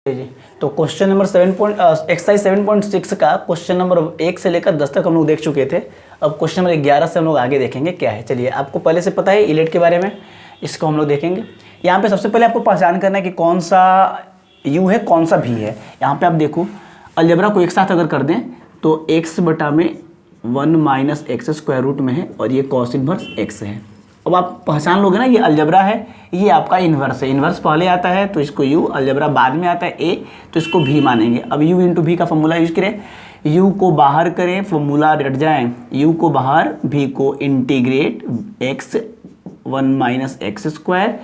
जी, तो question number exercise 7.6 का question number 1 से लेकर 10 तक हम लोग देख चुके थे। अब क्वेश्चन नंबर 11 से हम लोग आगे देखेंगे क्या है। चलिए, आपको पहले से पता है इलेट के बारे में, इसको हम लोग देखेंगे। यहाँ पे सबसे पहले आपको पहचान करना है कि कौन सा u है कौन सा v है। यहाँ पे आप देखो, अलजेब्रा को एक साथ अगर कर दें तो x बटा में 1 माइनस एक्स स्क्वायर रूट में है और ये कॉस इनवर्स x है। अब आप पहचान लोगे ना, ये अलजेब्रा है, ये आपका इन्वर्स है। इन्वर्स पहले आता है तो इसको u, अलजेब्रा बाद में आता है a, तो इसको v मानेंगे। अब u इंटू v का फॉर्मूला यूज करें, u को बाहर करें, फॉर्मूला रट जाए, u को बाहर, v को integrate x 1 minus X square,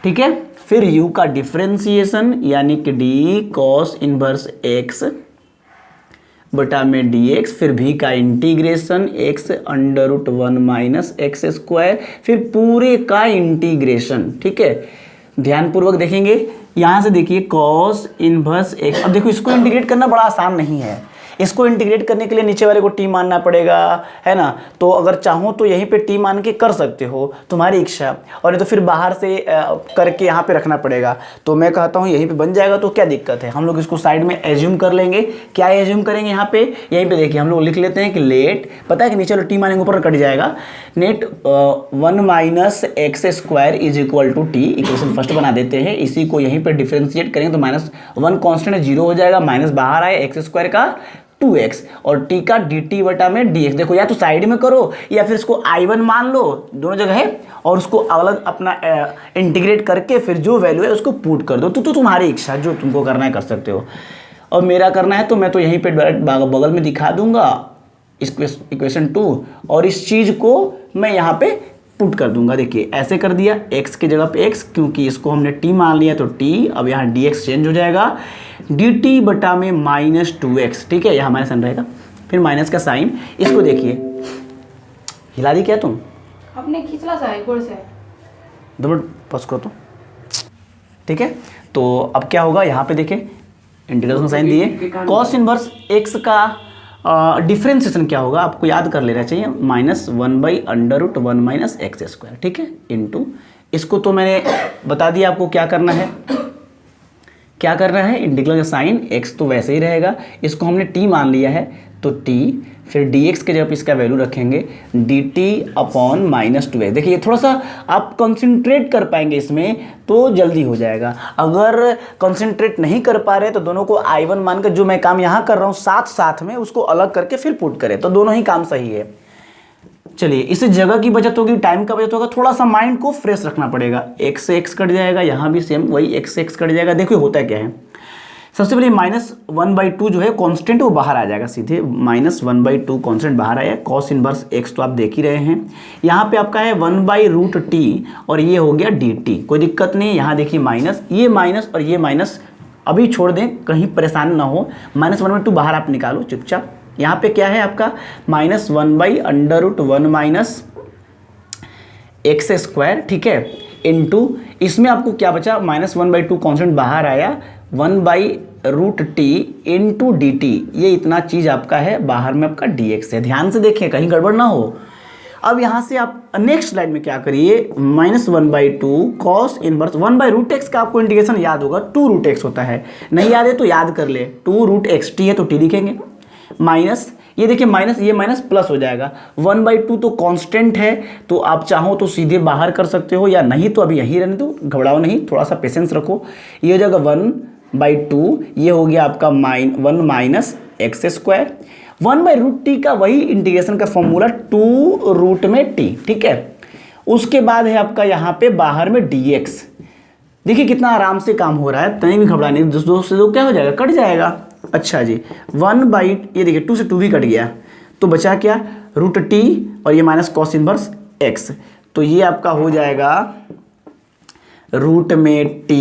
ठीक है। फिर u का डिफ्रेंसिएशन यानी कि d कॉस इनवर्स x बटा में dx, फिर v का integration x under root 1 minus X square, फिर पूरे का इंटीग्रेशन, ठीक है। ध्यानपूर्वक देखेंगे, यहाँ से देखिए कॉस इनवर्स x। अब देखो, इसको इंटीग्रेट करना बड़ा आसान नहीं है। इसको इंटीग्रेट करने के लिए नीचे वाले को t मानना पड़ेगा, है ना। तो अगर चाहो तो यहीं पे t मान के कर सकते हो, तुम्हारी इच्छा, और नहीं तो फिर बाहर से करके यहाँ पे रखना पड़ेगा। तो मैं कहता हूँ यहीं पे बन जाएगा, तो क्या दिक्कत है। हम लोग इसको साइड में एज्यूम कर लेंगे। क्या एज्यूम करेंगे यहाँ पे, यहीं पे देखिए हम लोग लिख लेते हैं कि लेट, पता है कि नीचे वाले t मानेंगे ऊपर कट जाएगा, let 1 minus X square is equal to T. Equation first बना देते हैं, इसी को यहीं पर डिफ्रेंशिएट करेंगे तो -1 कॉन्स्टेंट है, 0 हो जाएगा, माइनस बाहर आए एक्स स्क्वायर का 2x और t का dt बटा में dx। देखो, या तो साइड में करो या फिर इसको I1 मान लो, दोनों जगह है, और उसको अलग अपना इंटीग्रेट करके फिर जो वैल्यू है उसको पुट कर दो। तो तुम्हारी इच्छा, जो तुमको करना है कर सकते हो। और मेरा करना है तो मैं तो यहीं पे डायरेक्ट बगल में दिखा दूंगा इक्वेशन 2, और इस चीज़ को मैं यहाँ पे पुट कर दूंगा। देखिए ऐसे कर दिया, x की जगह पे x, क्योंकि इसको हमने t मान लिया तो t, अब यहाँ dx चेंज हो जाएगा, dt बटा में -2x, ठीक है, यहाँ माइनस रहेगा, फिर माइनस का साइन। इसको देखिए, हिला दी क्या तुम, अपने खींचला सा है गोड़ से, दो पस करो तो, ठीक है। तो अब क्या होगा, यहाँ पे देखिए इंटीग्रेशन साइन दिए, कॉस इनवर्स x का डिफ्रेंसिएशन क्या होगा आपको याद कर लेना चाहिए, -1/√1 माइनस एक्स स्क्वायर, ठीक है, इनटू, इसको तो मैंने बता दिया आपको क्या करना है। क्या करना है, इंटीग्रल का साइन, x तो वैसे ही रहेगा, इसको हमने t मान लिया है तो t, फिर dx के जगह पे इसका वैल्यू रखेंगे dt अपॉन -2x। देखिए थोड़ा सा आप कंसंट्रेट कर पाएंगे इसमें तो जल्दी हो जाएगा। अगर कंसंट्रेट नहीं कर पा रहे तो दोनों को I1 मानकर, जो मैं काम यहाँ कर रहा हूँ साथ साथ में, उसको अलग करके फिर पुट करें, तो दोनों ही काम सही है। चलिए, इससे जगह की बचत होगी, टाइम का बचत होगा, थोड़ा सा माइंड को फ्रेश रखना पड़ेगा। x से x कट जाएगा, यहाँ भी सेम वही x से x कट जाएगा। देखिए होता क्या है, सबसे पहले -1/2 जो है कांस्टेंट, वो बाहर आ जाएगा सीधे, -1/2 कांस्टेंट बाहर आया। कॉस इनवर्स x तो आप देख ही रहे हैं, यहाँ पे आपका है 1/√t और ये हो गया dt, कोई दिक्कत नहीं। यहाँ देखिए माइनस, ये माइनस और ये माइनस अभी छोड़ दें, कहीं परेशान ना हो, -1/2 बाहर आप निकालो चुपचाप। यहाँ पे क्या है आपका -1/√1 माइनस एक्स स्क्वायर, ठीक है, इनटू, इसमें आपको क्या बचा, -1/2 कॉन्स्टेंट बाहर आया, 1/√t इंटू dt, ये इतना चीज़ आपका है, बाहर में आपका dx है। ध्यान से देखें कहीं गड़बड़ ना हो। अब यहाँ से आप नेक्स्ट स्लाइड में क्या करिए, -1/2 कॉस इनवर्स 1/√x का आपको इंटीग्रेशन याद होगा, 2√x होता है, नहीं याद है तो याद कर ले, 2√x, t है तो t लिखेंगे, माइनस, ये देखिए माइनस, ये माइनस प्लस हो जाएगा, 1/2 तो कांस्टेंट है, तो आप चाहो तो सीधे बाहर कर सकते हो, या नहीं तो अभी यही रहने दो, घबराओ नहीं, थोड़ा सा पेशेंस रखो। ये हो जाएगा 1/2, ये हो गया आपका 1 माइनस एक्स स्क्वायर, 1/√t का वही इंटीग्रेशन का फॉर्मूला 2√t, ठीक है। उसके बाद है आपका यहाँ पे बाहर में dx। देखिए कितना आराम से काम हो रहा है, तनी भी घबराने, दो से दो क्या हो जाएगा, कट जाएगा। अच्छा जी, 1/, ये देखिए 2 से 2 भी कट गया, तो बचा क्या, √t और ये माइनस कॉस इनवर्स x, तो ये आपका हो जाएगा रूट में t,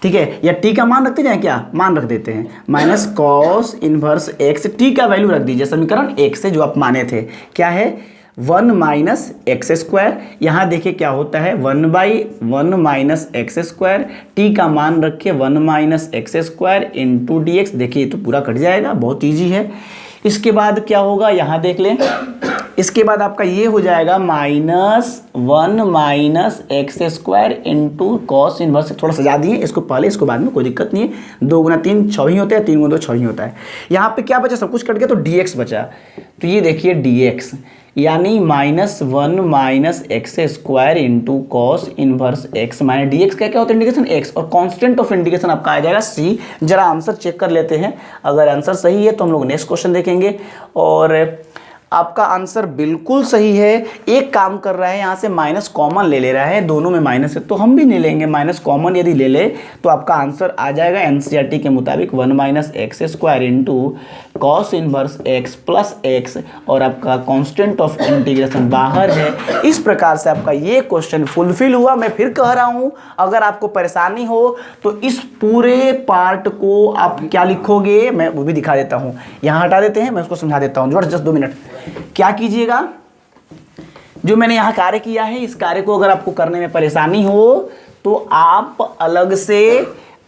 ठीक है, या t का मान रखते जाए, क्या मान रख देते हैं, minus cos inverse x, t का वैल्यू रख दीजिए समीकरण 1 से जो आप माने थे, क्या है 1 माइनस एक्स स्क्वायर। यहाँ देखिए क्या होता है, 1/1 माइनस एक्स स्क्वायर, टी का मान रखिए 1 minus X square into dx। देखिए तो पूरा कट जाएगा, बहुत इजी है। इसके बाद क्या होगा, यहाँ देख लें, इसके बाद आपका ये हो जाएगा -1 minus X square into cos inverse. थोड़ा सजा दिए इसको पहले, इसको बाद में, कोई दिक्कत नहीं है। 2 गुना 3 6 ही होता है, 3 गुना 2 6 ही होता है। यहाँ पे क्या बचा, सब कुछ कट गया तो dx बचा। तो ये देखिए dx यानी -1 minus X square into cos inverse x minus D x. क्या क्या होता है इंटीग्रेशन x, और कांस्टेंट ऑफ इंटीग्रेशन आपका आ जाएगा c। जरा आंसर चेक कर लेते हैं, अगर आंसर सही है तो हम लोग नेक्स्ट क्वेश्चन देखेंगे। और आपका आंसर बिल्कुल सही है। एक काम कर रहा है, यहाँ से माइनस कॉमन ले रहा है, दोनों में माइनस है तो हम भी ले लेंगे माइनस कॉमन। यदि ले ले तो आपका आंसर आ जाएगा एनसीईआरटी के मुताबिक 1 minus X square into cos inverse x plus x, और आपका कांस्टेंट ऑफ इंटीग्रेशन बाहर है। इस प्रकार से आपका ये क्वेश्चन फुलफिल हुआ। मैं फिर कह रहा हूँ, अगर आपको परेशानी हो तो इस पूरे पार्ट को आप क्या लिखोगे, मैं वो भी दिखा देता हूँ। यहाँ हटा देते हैं, मैं उसको समझा देता हूँ जस्ट 2 मिनट। क्या कीजिएगा, जो मैंने यहाँ कार्य किया है, इस कार्य को अगर आपको करने में परेशानी हो तो आप अलग से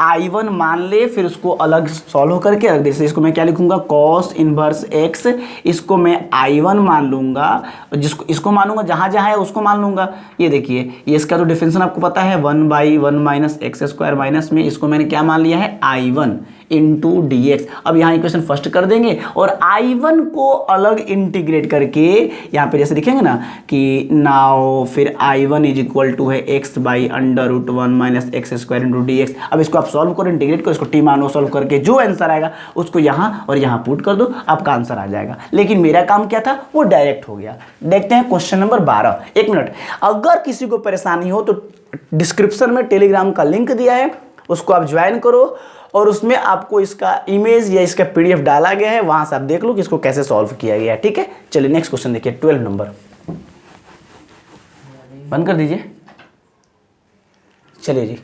I1 मान ले, फिर उसको अलग सॉल्व करके रख दे। जैसे इसको मैं क्या लिखूंगा, कॉस इनवर्स एक्स, इसको मैं I1 मान लूंगा, जिसको इसको मानूंगा, जहां जहां है उसको मान लूंगा। ये देखिए, ये इसका तो डिफरेंशियल आपको पता है 1/1 माइनस एक्स स्क्वायर माइनस में, इसको मैंने क्या मान लिया है I1 इंटू डी एक्स। अब यहाँ इक्वेशन फर्स्ट कर देंगे और I1 को अलग इंटीग्रेट करके यहाँ पे जैसे लिखेंगे ना कि नाउ फिर I1 इज इक्वल टू है x/√1 minus X square into D x. अब इसको आप सॉल्व करो, इंटीग्रेट करो, इसको टी मानो, सॉल्व करके जो आंसर आएगा उसको यहाँ और यहाँ पुट कर दो, आपका आंसर आ जाएगा। लेकिन मेरा काम क्या था, वो डायरेक्ट हो गया। देखते हैं क्वेश्चन नंबर 12। 1 मिनट, अगर किसी को परेशानी हो तो डिस्क्रिप्शन में टेलीग्राम का लिंक दिया है, उसको आप ज्वाइन करो और उसमें आपको इसका इमेज या इसका पीडीएफ डाला गया है, वहां से आप देख लो कि इसको कैसे सॉल्व किया गया है। ठीक है, चलिए नेक्स्ट क्वेश्चन देखिए। 12 नंबर बंद कर दीजिए। चलिए जी,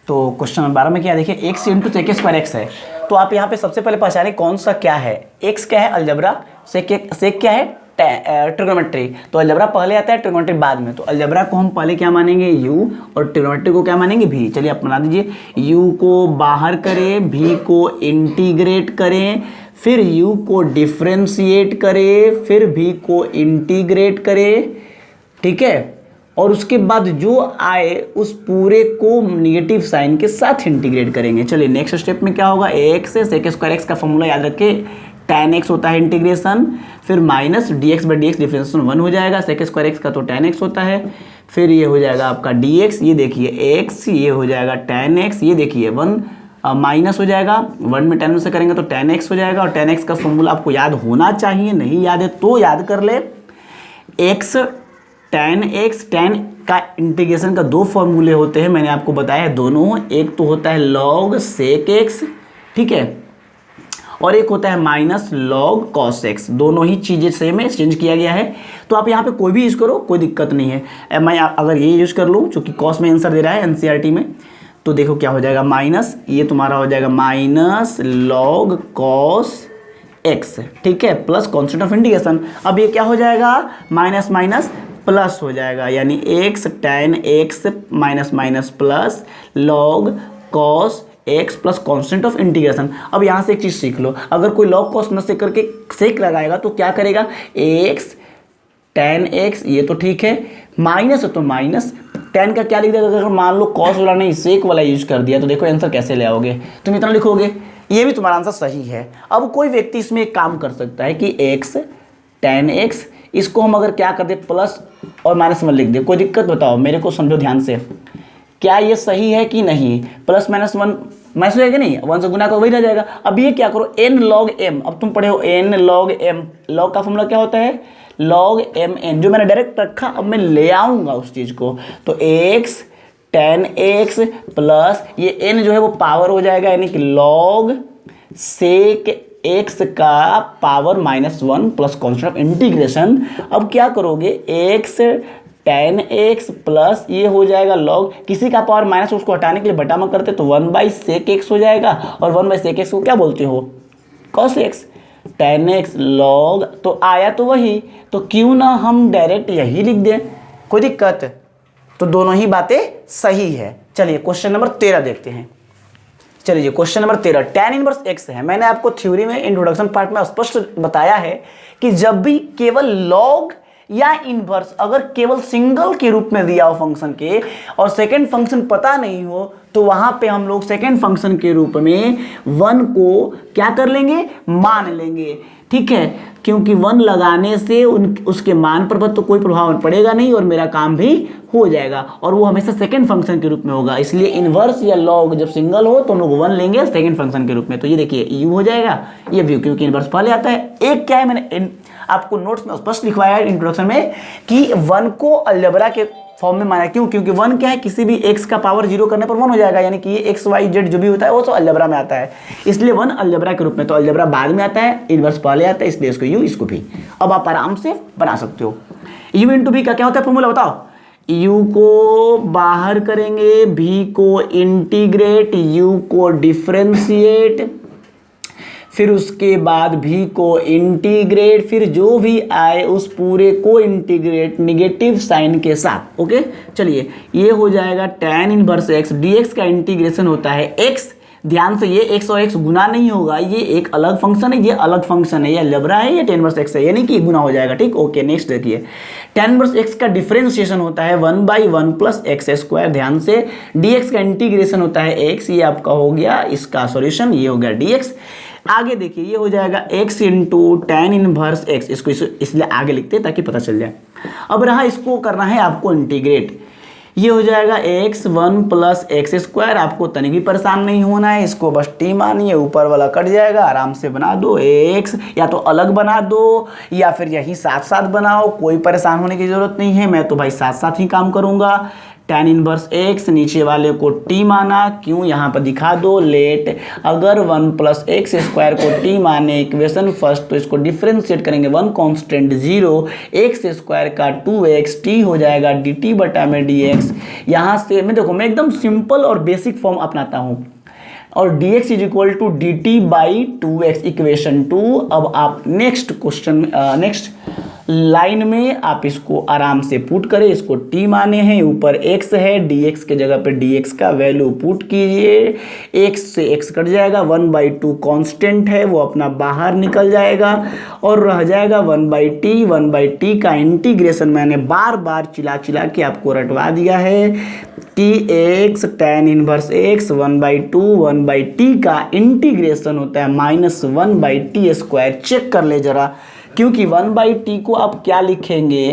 तो क्वेश्चन नंबर 12 में क्या देखिए, X into sec square X है। तो आप यहाँ पे सबसे पहले पहचाने कौन सा क्या है। एक्स क्या है, अलजबरा। सेक क्या है, ट्रिग्नोमेट्री। तो अलजबरा पहले आता है, ट्रिग्नोमेट्री बाद में। तो अलजबरा को हम पहले क्या मानेंगे, u, और ट्रिग्नोमेट्री को क्या मानेंगे, v। चलिए आप बना दीजिए, u को बाहर करें, v को इंटीग्रेट करें, फिर u को डिफ्रेंशिएट करें, फिर v को इंटीग्रेट करें। ठीक है, और उसके बाद जो आए उस पूरे को नेगेटिव साइन के साथ इंटीग्रेट करेंगे। चलिए नेक्स्ट स्टेप में क्या होगा, एक्स से सेक स्क्वायर एक्स का फॉर्मूला याद रखें, tan x होता है इंटीग्रेशन, फिर माइनस dx/dx डिफरेंशिएशन 1 हो जाएगा, सेक स्क्वायर एक्स का तो tan x होता है, फिर ये हो जाएगा आपका dx, ये देखिए x, ये हो जाएगा tan x, ये देखिए 1 माइनस हो जाएगा, 1 में 10 से करेंगे तो tan x हो जाएगा। और tan x का फॉर्मूला आपको याद होना चाहिए, नहीं याद है तो याद कर ले। x tan x, tan का इंटीग्रेशन का 2 फॉर्मूले होते हैं, मैंने आपको बताया है दोनों। एक तो होता है log sec x, ठीक है, और एक होता है माइनस log cos x। दोनों ही चीज़ें सेम है, चेंज किया गया है। तो आप यहाँ पे कोई भी यूज़ करो, कोई दिक्कत नहीं है। मैं अगर ये यूज़ कर लूँ, चूँकि cos में आंसर दे रहा है एनसीईआरटी में, तो देखो क्या हो जाएगा, माइनस, ये तुम्हारा हो जाएगा माइनस log cos x, ठीक है, प्लस कॉन्स्टेंट ऑफ इंटीग्रेशन। अब ये क्या हो जाएगा, माइनस माइनस प्लस हो जाएगा, यानी x tan x minus minus plus log cos x plus constant of integration. अब यहाँ से एक चीज़ सीख लो, अगर कोई log cos न सेक करके सेक लगाएगा तो क्या करेगा, x tan x, ये तो ठीक है, माइनस है तो माइनस tan का क्या लिख देगा। अगर मान लो cos वाला नहीं सेक वाला यूज कर दिया तो देखो आंसर कैसे ले आओगे, तुम इतना लिखोगे, ये भी तुम्हारा आंसर सही है। अब कोई व्यक्ति इसमें एक काम कर सकता है कि x tan x, इसको हम अगर क्या कर दे, प्लस और माइनस में लिख दे, कोई दिक्कत बताओ, मेरे को समझो ध्यान से, क्या ये सही है कि नहीं। प्लस माइनस 1 माइनस हो जाएगा, नहीं 1 से गुना का वही रह जाएगा। अब ये क्या करो, n log m, अब तुम पढ़े हो n log m, log का फॉर्मूला क्या होता है, log mn, जो मैंने डायरेक्ट रखा, अब मैं ले आऊँगा उस चीज़ को। तो x tan x प्लस ये n जो है वो पावर हो जाएगा, यानी कि log sec x का power -1 plus constant of integration. अब क्या करोगे, x tan x प्लस ये हो जाएगा log, किसी का पावर माइनस, उसको हटाने के लिए बटा में करते तो 1/sec x हो जाएगा, और 1/sec x को क्या बोलते हो, cos x, tan x log, तो आया तो वही, तो क्यों ना हम डायरेक्ट यही लिख दें, कोई दिक्कत। तो दोनों ही बातें सही है। चलिए क्वेश्चन नंबर 13 देखते हैं। चलिए question number 13, tan inverse x है। मैंने आपको थ्योरी में इंट्रोडक्शन पार्ट में स्पष्ट बताया है कि जब भी केवल log या इनवर्स, अगर केवल सिंगल के रूप में दिया हो फंक्शन के और सेकंड फंक्शन पता नहीं हो तो वहां पे हम लोग सेकंड फंक्शन के रूप में 1 को क्या कर लेंगे, मान लेंगे। ठीक है, क्योंकि 1 लगाने से उसके मान पर तो कोई प्रभाव पड़ेगा नहीं और मेरा काम भी हो जाएगा, और वो हमेशा सेकंड फंक्शन के रूप में होगा। इसलिए इनवर्स या लॉग जब सिंगल हो तो हम लोग 1 लेंगे सेकंड फंक्शन के रूप में। तो ये देखिए यू हो जाएगा, ये व्यू, क्योंकि इनवर्स पहले आता है। एक क्या है, मैंने आपको नोट्स में स्पष्ट लिखवाया है इंट्रोडक्शन में कि 1 को अलजेब्रा के फॉर्म में माना। क्यों? क्योंकि 1 क्या है, किसी भी x का पावर 0 करने पर 1 हो जाएगा, यानी कि ये x y z जो भी होता है वो तो अलजेब्रा में आता है, इसलिए 1 अलजेब्रा के रूप में। तो अलजेब्रा बाद में आता है, इनवर्स पहले आता है, इसलिए इसको u, इसको भी। अब आप आराम से बना सकते हो। u इंटू v का क्या होता है फॉर्मूला बताओ। u को बाहर करेंगे, v को इंटीग्रेट, u को डिफरेंशिएट, फिर उसके बाद भी को इंटीग्रेट, फिर जो भी आए उस पूरे को इंटीग्रेट नेगेटिव साइन के साथ। ओके, चलिए ये हो जाएगा tan इनवर्स x, dx का इंटीग्रेशन होता है x। ध्यान से, ये x और x गुना नहीं होगा, ये एक अलग फंक्शन है, ये अलग फंक्शन है, ये अलजेब्रा है, ये tan इनवर्स x है, यानी कि गुना हो जाएगा। ठीक, ओके। नेक्स्ट देखिए, tan इनवर्स x का डिफरेंशिएशन होता है 1/1 प्लस एक्स स्क्वायर। ध्यान से, dx का इंटीग्रेशन होता है x, ये आपका हो गया इसका सॉल्यूशन, ये हो गया dx। आगे देखिए, ये हो जाएगा x into tan inverse x, इसको इसलिए आगे लिखते हैं ताकि पता चल जाए। अब रहा इसको करना है आपको इंटीग्रेट, ये हो जाएगा x1 प्लस एक्स स्क्वायर। आपको तनिक भी परेशान नहीं होना है, इसको बस t मानिए, ऊपर वाला कट जाएगा, आराम से बना दो। x या तो अलग बना दो या फिर यही साथ साथ बनाओ, कोई परेशान होने की जरूरत नहीं है, मैं तो भाई साथ साथ ही काम करूंगा। tan इनवर्स x, नीचे वाले को t माना, क्यों यहाँ पर दिखा दो, लेट अगर 1 प्लस एक्स स्क्वायर को t माने इक्वेशन फर्स्ट, तो इसको डिफ्रेंशिएट करेंगे, 1 कांस्टेंट 0, एक्स स्क्वायर का 2x, t हो जाएगा dt बटा में dx। यहाँ से मैं देखो, मैं एकदम सिंपल और बेसिक फॉर्म अपनाता हूँ, और dx is equal to dt by 2x, equation 2। अब आप नेक्स्ट क्वेश्चन, नेक्स्ट लाइन में आप इसको आराम से पुट करें, इसको t माने हैं, ऊपर x है, dx के जगह पे dx का वैल्यू पुट कीजिए, x से x कट जाएगा, 1/2 कांस्टेंट है वो अपना बाहर निकल जाएगा, और रह जाएगा 1/t का इंटीग्रेशन। मैंने बार बार चिल्ला चिल्ला के आपको रटवा दिया है कि x tan इनवर्स x 1/2 का इंटीग्रेशन होता है -1/t स्क्वायर। चेक कर ले जरा, क्योंकि 1/t को आप क्या लिखेंगे,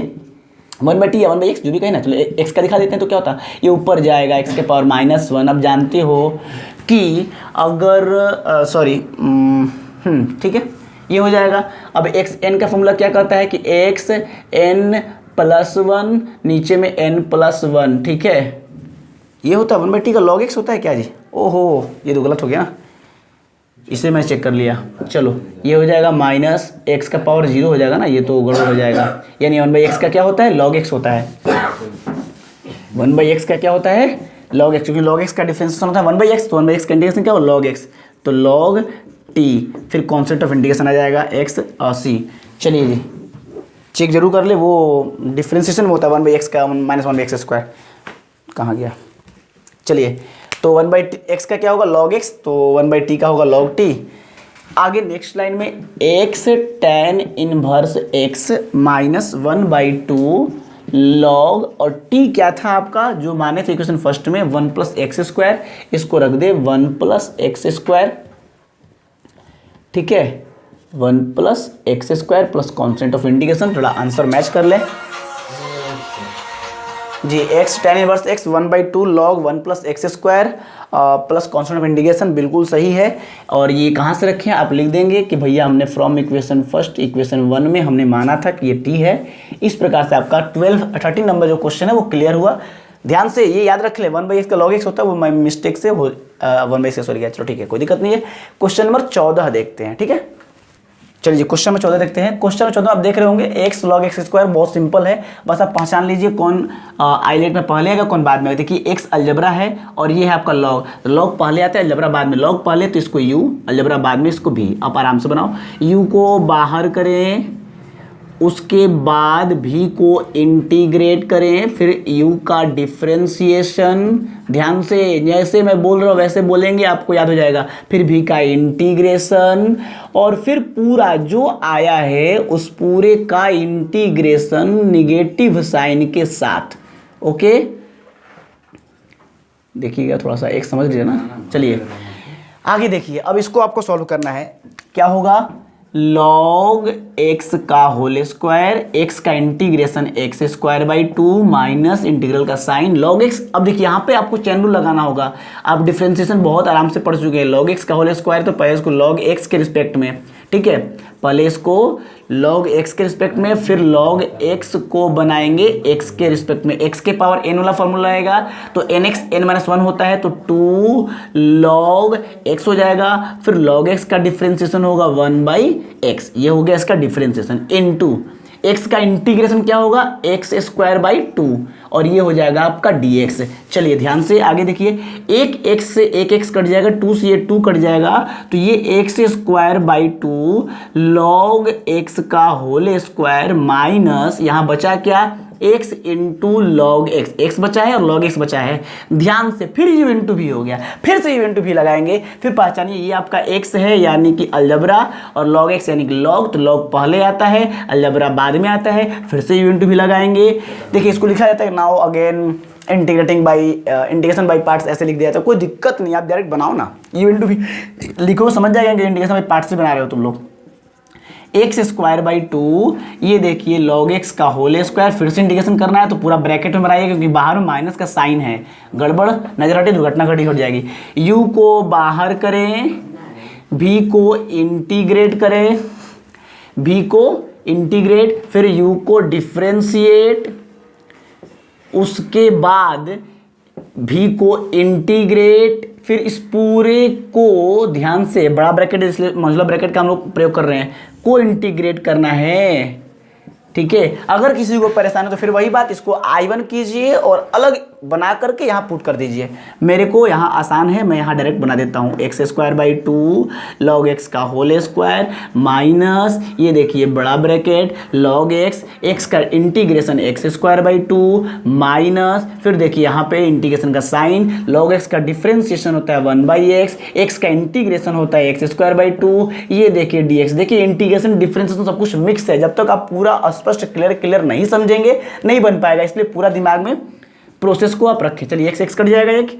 1/t या 1/x जो भी कहें ना, चलो x का दिखा देते हैं तो क्या होता है, ये ऊपर जाएगा x के पावर -1। अब जानते हो कि अगर ठीक है, ये हो जाएगा। अब x n का फॉर्मूला क्या कहता है कि x n + 1, नीचे में n + 1, ठीक है, ये होता है 1/t का log x होता है क्या जी? ओहो, ये तो गलत हो गया, इसे मैं चेक कर लिया। चलो ये हो जाएगा -x का पावर 0 हो जाएगा ना, ये तो गड़बड़ हो जाएगा, यानी 1/x का क्या होता है, log x होता है। 1/x का क्या होता है, log x, क्योंकि log x का डिफरेंशिएशन होता है 1/x, तो 1/x का इंटीग्रेशन क्या हो, log x, तो log t, फिर कॉन्सेप्ट ऑफ इंटीग्रेशन आ जाएगा x और c। चलिए जी चेक जरूर कर ले, वो डिफरेंशिएशन होता है 1/x का -1/x स्क्वायर, कहाँ गया। चलिए, तो 1/x का क्या होगा, log x, तो 1/t का होगा log t। आगे नेक्स्ट लाइन में x tan inverse x -1/2 log, और t क्या था आपका जो माने थे इक्वेशन फर्स्ट में, 1 प्लस एक्स स्क्वायर, इसको रख दे 1 प्लस एक्स स्क्वायर, ठीक है, 1 plus X square plus constant of integration. थोड़ा आंसर मैच कर ले जी, x tan inverse x 1/2 log 1 plus X square plus constant of integration, बिल्कुल सही है। और ये कहाँ से रखें, आप लिख देंगे कि भैया हमने फ्रॉम इक्वेशन फर्स्ट, इक्वेशन 1 में हमने माना था कि ये t है। इस प्रकार से आपका 13 नंबर जो क्वेश्चन है वो क्लियर हुआ। ध्यान से ये याद रख ले, 1/x का log x होता है, वो मिस्टेक से 1/x हो गया। चलो ठीक है, कोई दिक्कत नहीं है। क्वेश्चन नंबर 14 देखते हैं, ठीक है। चलिए क्वेश्चन नंबर 14 देखते हैं। क्वेश्चन नंबर 14 आप देख रहे होंगे x log x स्क्वायर, बहुत सिंपल है, बस आप पहचान लीजिए कौन आइलेट में पहले आएगा कौन बाद में। देखिए x अलजेब्रा है और ये है आपका log, log पहले आता है, अलजेब्रा बाद में, log पहले तो इसको u, अलजेब्रा बाद में इसको v। आप आराम से बनाओ, u को बाहर करें, उसके बाद भी को इंटीग्रेट करें, फिर u का डिफरेंशिएशन, ध्यान से जैसे मैं बोल रहा हूँ वैसे बोलेंगे आपको याद हो जाएगा, फिर भी का इंटीग्रेशन, और फिर पूरा जो आया है उस पूरे का इंटीग्रेशन निगेटिव साइन के साथ। ओके, देखिएगा थोड़ा सा, एक समझ लीजिए ना। चलिए आगे देखिए, अब इसको आपको सॉल्व करना है। क्या होगा, log x का होल स्क्वायर, x का integration x square by 2 minus integral का साइन log x। अब देखिए यहाँ पे आपको चैन रूल लगाना होगा, आप डिफरेंशिएशन बहुत आराम से पढ़ चुके हैं। log x का होल स्क्वायर, तो पहले इसको log x के रिस्पेक्ट में, ठीक है, पहले इसको log x के रिस्पेक्ट में, फिर log x को बनाएंगे x के रिस्पेक्ट में। x के पावर n वाला फॉर्मूला आएगा तो nx n-1 होता है, तो 2 log x हो जाएगा, फिर log x का डिफरेंशिएशन होगा 1/x, ये हो गया इसका डिफरेंशिएशन, इनटू x का इंटीग्रेशन क्या होगा, एक्स स्क्वायर बाई 2, और ये हो जाएगा आपका dx। चलिए ध्यान से आगे देखिए, एक x से एक x कट जाएगा, 2 से ये 2 कट जाएगा, तो ये x square by 2 log x का होल स्क्वायर माइनस यहाँ बचा क्या, x into log x, x बचा है और log x बचा है। ध्यान से फिर u इंटू भी हो गया, फिर से u इंटू भी लगाएंगे, फिर पहचानिए ये आपका x है यानी कि अलजबरा, और log x यानी कि log, तो log पहले आता है, अलजबरा बाद में आता है, फिर से u इंटू भी लगाएंगे। देखिए इसको लिखा जाता है now again integrating by integration by parts, ऐसे लिख दिया जाता है, कोई दिक्कत नहीं, आप डायरेक्ट बनाओ ना, u इंटू भी लिखो, समझ जाएगा कि इंटीग्रेशन बाई पार्ट्स से बना रहे हो तुम लोग। एक्स स्क्वायर बाई 2, ये देखिए log x का होल स्क्वायर, फिर से इंटीग्रेशन करना है तो पूरा ब्रैकेट में बनाइए, क्योंकि बाहर में माइनस का साइन है, गड़बड़ नजर हटे दुर्घटना घटी हो जाएगी। u को बाहर करें, v को इंटीग्रेट करें, v को इंटीग्रेट, फिर u को डिफरेंशिएट, उसके बाद v को इंटीग्रेट, फिर इस पूरे को ध्यान से, बड़ा ब्रैकेट इसलिए मझला ब्रैकेट का हम लोग प्रयोग कर रहे हैं, को इंटीग्रेट करना है, ठीक है। अगर किसी को परेशानी तो फिर वही बात, इसको I1 कीजिए और अलग बना करके यहाँ पुट कर दीजिए। मेरे को यहाँ आसान है, मैं यहाँ डायरेक्ट बना देता हूँ, x square by 2 log x का होल स्क्वायर माइनस, ये देखिए बड़ा ब्रैकेट log x, x का integration x square by 2 minus, फिर देखिए यहाँ पे इंटीग्रेशन का साइन, log x का डिफरेंशिएशन होता है 1/x, x का इंटीग्रेशन होता है एक्स स्क्वायर बाई 2, ये देखिए dx। देखिए इंटीग्रेशन डिफरेंशिएशन सब कुछ मिक्स है, जब तक आप पूरा स्पष्ट क्लियर नहीं समझेंगे नहीं बन पाएगा, इसलिए पूरा दिमाग में प्रोसेस को आप रखें। चलिए एक्स कट जाएगा, एक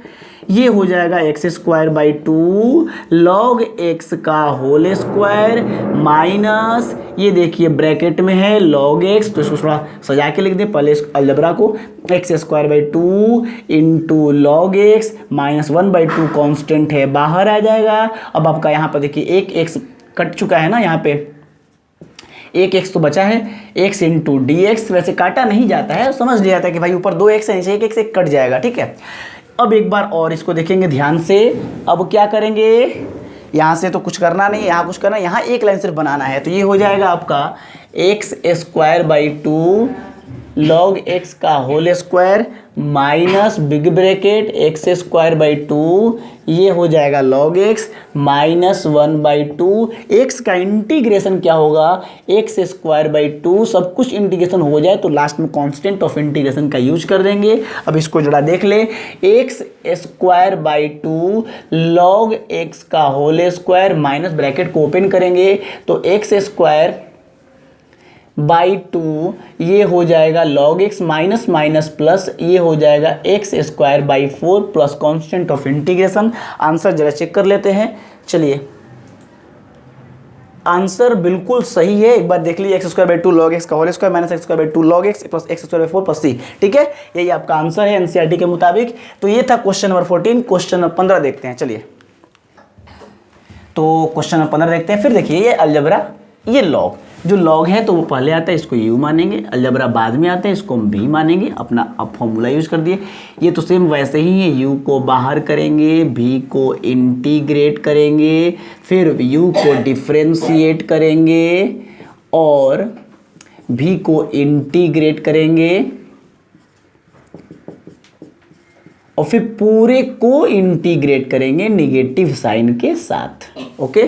ये हो जाएगा x square by 2 log x का होल स्क्वायर माइनस, ये देखिए ब्रैकेट में है log x, तो इसको थोड़ा सजा के लिख दें पहले इस अलजबरा को, x square by 2 into log x माइनस 1/2 कॉन्स्टेंट है, बाहर आ जाएगा। अब आपका यहाँ पर देखिए एक एक्स कट चुका है ना, यहाँ पे एक x तो बचा है, x इंटू डी एक्स, वैसे काटा नहीं जाता है, समझ लिया जाता है कि भाई ऊपर 2x है, नीचे एक x, एक कट जाएगा, ठीक है। अब एक बार और इसको देखेंगे ध्यान से, अब क्या करेंगे, यहाँ से तो कुछ करना नहीं, यहाँ कुछ करना, यहाँ एक लाइन सिर्फ बनाना है, तो ये हो जाएगा आपका X square by 2 log x का whole square minus big bracket X square by 2, ये हो जाएगा log x माइनस 1/2, एक्स का इंटीग्रेशन क्या होगा, एक्स स्क्वायर बाई 2, सब कुछ इंटीग्रेशन हो जाए तो लास्ट में कांस्टेंट ऑफ इंटीग्रेशन का यूज कर देंगे। अब इसको जरा देख ले, x square by 2 log x का होल स्क्वायर माइनस ब्रैकेट को ओपन करेंगे तो एक्स स्क्वायर बाई 2, ये हो जाएगा log x minus minus plus, ये हो जाएगा x square by 4 plus constant of integration. Answer जरा चेक कर लेते हैं। चलिए आंसर बिल्कुल सही है, एक बार देख लीजिए, X square by 2 log x का whole square minus X square by 2 log x plus X square by 4 plus c, ठीक है, यही आपका आंसर है एनसीईआरटी के मुताबिक। तो ये था क्वेश्चन नंबर 14। क्वेश्चन नंबर 15 देखते हैं। चलिए तो क्वेश्चन नंबर 15 देखते हैं। फिर देखिए ये अलजबरा, ये log, जो log है तो वो पहले आता है, इसको u मानेंगे, अलजबरा बाद में आता है, इसको हम v मानेंगे, अपना अब फॉर्मूला यूज कर दिए। ये तो सेम वैसे ही है, u को बाहर करेंगे, v को इंटीग्रेट करेंगे, फिर u को डिफरेंशिएट करेंगे और v को इंटीग्रेट करेंगे और फिर पूरे को इंटीग्रेट करेंगे निगेटिव साइन के साथ। ओके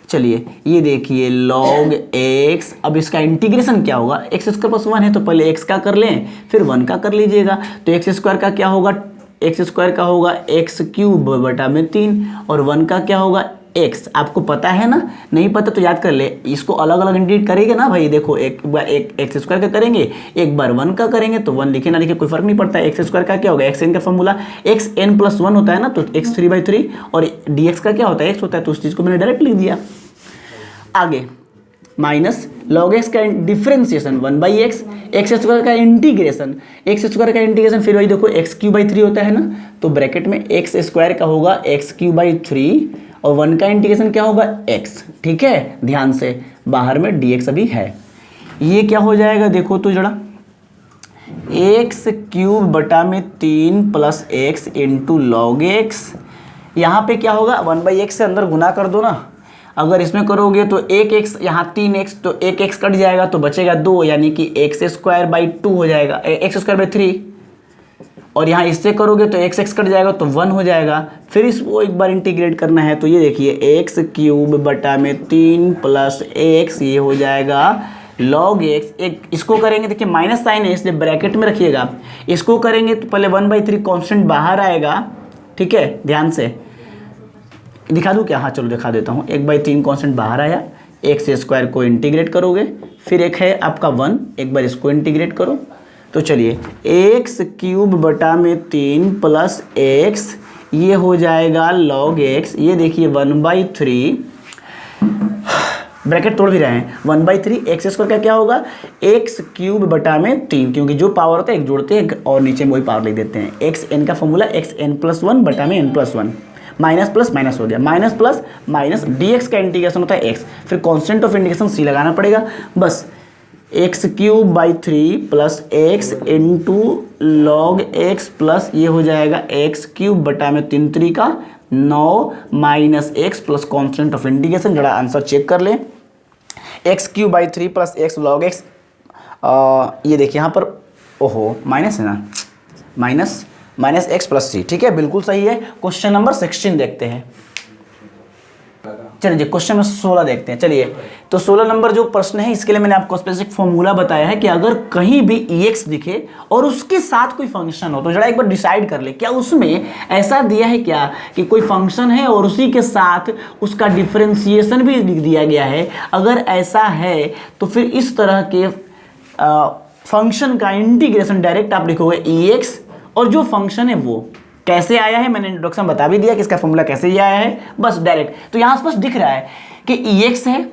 चलिए ये देखिए log x, अब इसका इंटीग्रेशन क्या होगा, एक्स स्क्वायर प्लस 1 है तो पहले x का कर लें फिर 1 का कर लीजिएगा। तो एक्स स्क्वायर का क्या होगा, एक्स स्क्वायर का होगा एक्स क्यूब बटा में 3 और 1 का क्या होगा x। आपको पता है ना, नहीं पता तो याद कर ले, इसको अलग अलग इंटीग्रेट करेंगे ना भाई। देखो एक बार एक एक्स स्क्वायर का करेंगे, एक बार 1 का करेंगे, तो 1 लिखे ना लिखे कोई फर्क नहीं पड़ता है। एक्स स्क्वायर का क्या होगा, एक्स एन का फॉर्मूला एक्स एन प्लस 1 होता है ना, तो एक्स 3/3 और dx का क्या होता है, x होता है, तो उस चीज़ को मैंने डायरेक्ट लिख दिया। आगे माइनस log x का डिफरेंशिएशन 1/x, एक्स स्क्वायर का इंटीग्रेशन, एक्स स्क्वायर का इंटीग्रेशन फिर वही देखो x³ होता है ना, तो ब्रैकेट में एक्स स्क्वायर का होगा x³ और 1 का इंटीग्रेशन क्या होगा x। ठीक है, ध्यान से, बाहर में dx अभी है। ये क्या हो जाएगा देखो तो जरा, x³ बटा में 3 plus x into log x। यहाँ पे क्या होगा, 1/x से अंदर गुना कर दो ना, अगर इसमें करोगे तो 1x, यहाँ 3x, तो 1x कट जाएगा तो बचेगा 2, यानी कि x²/2 हो जाएगा, x²/3। और यहाँ इससे करोगे तो x कट जाएगा तो 1 हो जाएगा। फिर इसको एक बार इंटीग्रेट करना है, तो ये देखिए x³ बटा में 3 प्लस x, ये हो जाएगा log x। एक इसको करेंगे, देखिए माइनस साइन है इसलिए ब्रैकेट में रखिएगा। इसको करेंगे तो पहले 1/3 कांस्टेंट बाहर आएगा। ठीक है, ध्यान से दिखा दूँ क्या, हाँ चलो दिखा देता हूँ। 1/3 कांस्टेंट बाहर आया, एक्स स्क्वायर को इंटीग्रेट करोगे, फिर एक है आपका 1, एक बार इसको इंटीग्रेट करो, तो चलिए x³ बटा में 3 प्लस x, ये हो जाएगा log x। ये देखिए 1/3, ब्रैकेट तोड़ भी रहे हैं, 1/3 एक्स स्क्वायर का क्या होगा, x³ बटा में 3, क्योंकि जो पावर होता है एक जोड़ते हैं और नीचे में वही पावर लिख देते हैं। एक्स एन का फॉर्मूला xn+1 बटा में n+1, माइनस प्लस माइनस हो गया, माइनस प्लस माइनस, dx का इंटीग्रेशन होता है x, फिर कांस्टेंट ऑफ इंटीग्रेशन c लगाना पड़ेगा। बस x³/3 plus x into log x plus ये हो जाएगा x³ बटा में 3 3 का 9 minus x plus constant of integration. जरा आंसर चेक कर लें, x³/3 plus x log x, ये देखिए यहाँ पर ओहो माइनस है ना, माइनस एक्स प्लस सी। ठीक है, बिल्कुल सही है। क्वेश्चन नंबर 16 देखते हैं। चलिए क्वेश्चन नंबर 16 देखते हैं। चलिए तो 16 नंबर जो प्रश्न है इसके लिए मैंने आपको स्पेसिफिक फॉर्मूला बताया है कि अगर कहीं भी एक्स दिखे और उसके साथ कोई फंक्शन हो, तो जरा एक बार डिसाइड कर ले क्या उसमें ऐसा दिया है क्या कि कोई फंक्शन है और उसी के साथ उसका डिफरेंशिएशन भी लिख दिया गया है। अगर ऐसा है तो फिर इस तरह के फंक्शन का इंटीग्रेशन डायरेक्ट आप लिखोगे एक्स, और जो फंक्शन है वो कैसे आया है मैंने इंट्रोडक्शन बता भी दिया कि इसका फॉर्मूला कैसे आया है, बस डायरेक्ट। तो यहाँ स्पष्ट दिख रहा है कि एक्स है,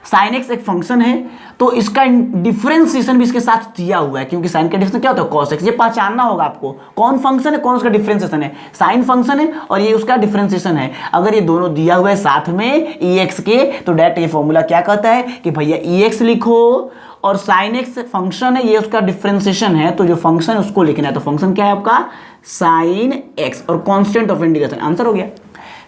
साइन एक्स एक फंक्शन है, तो इसका डिफरेंशिएशन भी इसके साथ दिया हुआ है, क्योंकि साइन का डिफरेंशिएशन क्या होता है, कॉस एक्स। ये पहचानना होगा आपको, कौन फंक्शन है कौन उसका डिफरेंशिएशन है, साइन फंक्शन है और ये उसका डिफरेंशिएशन है। अगर ये दोनों दिया हुआ है साथ में एक्स के, तो डायरेक्ट ये फॉर्मूला क्या कहता है कि भैया एक्स लिखो और साइन एक्स फंक्शन है, ये उसका डिफरेंशिएशन है, तो जो फंक्शन है उसको लिखना है। तो फंक्शन क्या है आपका, साइन एक्स और कांस्टेंट ऑफ इंटीग्रेशन। आंसर हो गया।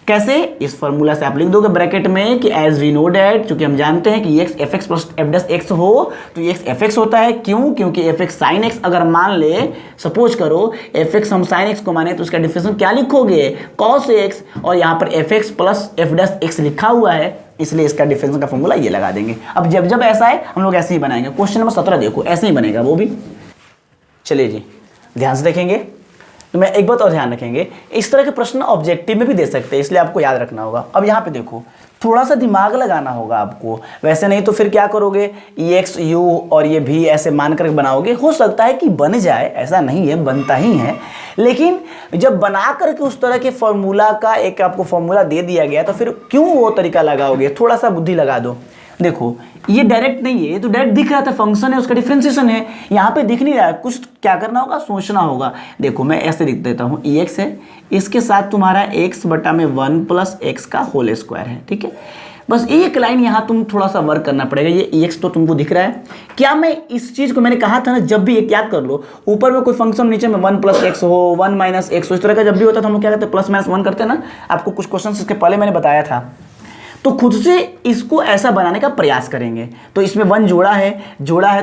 कैसे, इस फॉर्मूला से आप लिख दोगे ब्रैकेट में कि एज वी नो डैट, क्योंकि हम जानते हैं कि x F x plus F dash x हो तो एक्स एफ एक्स होता है। क्यों, क्योंकि एफ एक्स साइन एक्स अगर मान ले, सपोज करो एफ एक्स हम साइन एक्स को माने, तो उसका डिफरेंशिएशन क्या लिखोगे, कॉस एक्स, और यहाँ पर F x plus F dash x लिखा हुआ है, इसलिए इसका डिफरेंशिएशन का फॉर्मूला ये लगा देंगे। अब जब ऐसा है हम लोग ऐसे ही बनाएंगे। क्वेश्चन नंबर 17 देखो, ऐसे ही बनेगा वो भी। चलिए जी ध्यान से देखेंगे, तो मैं एक बात और ध्यान रखेंगे, इस तरह के प्रश्न ऑब्जेक्टिव में भी दे सकते हैं, इसलिए आपको याद रखना होगा। अब यहाँ पे देखो, थोड़ा सा दिमाग लगाना होगा आपको, वैसे नहीं तो फिर क्या करोगे, एक्स यू और ये भी ऐसे मान कर बनाओगे। हो सकता है कि बन जाए, ऐसा नहीं है, बनता ही है, लेकिन जब बना करके उस तरह के फॉर्मूला का एक आपको फॉर्मूला दे दिया गया, तो फिर क्यों वो तरीका लगाओगे, थोड़ा सा बुद्धि लगा दो। देखो ये डायरेक्ट नहीं है, ये तो डायरेक्ट दिख रहा था, फंक्शन है उसका डिफरेंशिएशन है, यहाँ पे दिख नहीं रहा है, कुछ क्या करना होगा, सोचना होगा। देखो मैं ऐसे लिख देता हूँ, एक्स है, इसके साथ तुम्हारा एक्स बटा में 1 प्लस एक्स का होल स्क्वायर है। ठीक है, बस एक लाइन यहाँ तुम थोड़ा सा वर्क करना पड़ेगा। ये एक्स तो तुमको दिख रहा है, क्या मैं इस चीज़ को मैंने कहा था ना, जब भी एक याद कर लो, ऊपर में कोई फंक्शन नीचे में 1 प्लस एक्स हो, 1 माइनस एक्स हो, इस तरह का जब भी होता था हम लोग क्या करते हैं, प्लस माइनस 1 करते हैं ना। आपको कुछ क्वेश्चन इसके पहले मैंने बताया था, तो खुद से इसको ऐसा बनाने का प्रयास करेंगे। तो इसमें 1 जोड़ा है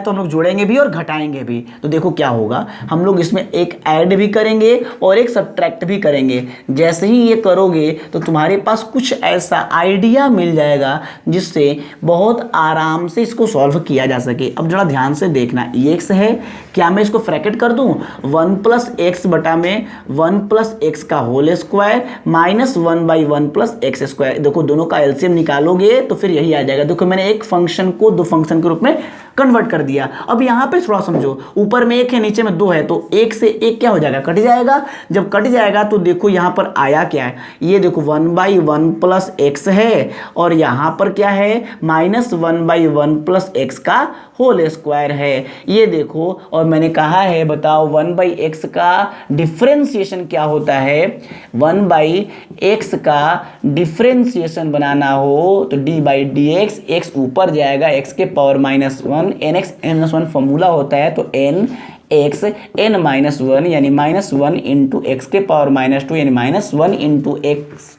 तो हम लोग जोड़ेंगे भी और घटाएंगे भी। तो देखो क्या होगा, हम लोग इसमें एक ऐड भी करेंगे और एक सब्ट्रैक्ट भी करेंगे। जैसे ही ये करोगे तो तुम्हारे पास कुछ ऐसा आइडिया मिल जाएगा जिससे बहुत आराम से इसको सॉल्व किया जा सके। अब जरा ध्यान से देखना, एक्स है, क्या मैं इसको फ्रैकेट कर दूं, 1 प्लस एक्स बटा में 1 प्लस एक्स का whole square minus 1/1 plus X square. देखो दोनों का एलसीएम निकालोगे तो फिर यही आ जाएगा। देखो मैंने एक फंक्शन को 2 फंक्शन के रूप में कन्वर्ट कर दिया। अब यहाँ पे थोड़ा समझो, ऊपर में 1 है नीचे में 2 है, तो 1 से 1 क्या हो जाएगा, कट जाएगा। जब कट जाएगा तो देखो यहाँ पर आया क्या है, ये देखो 1/1 प्लस एक्स है और यहाँ पर क्या है माइनस 1/1 प्लस एक्स का होल स्क्वायर है। ये देखो, और मैंने कहा है बताओ 1/x का डिफरेंशिएशन क्या होता है। 1/x का डिफरेंशिएशन बनाना हो तो d/dx, x ऊपर जाएगा, x के पावर -1, nx-1 फॉर्मूला होता है, तो nx n-1 यानी -1 इंटू एक्स के पावर -2 यानी -1 इंटू एक्स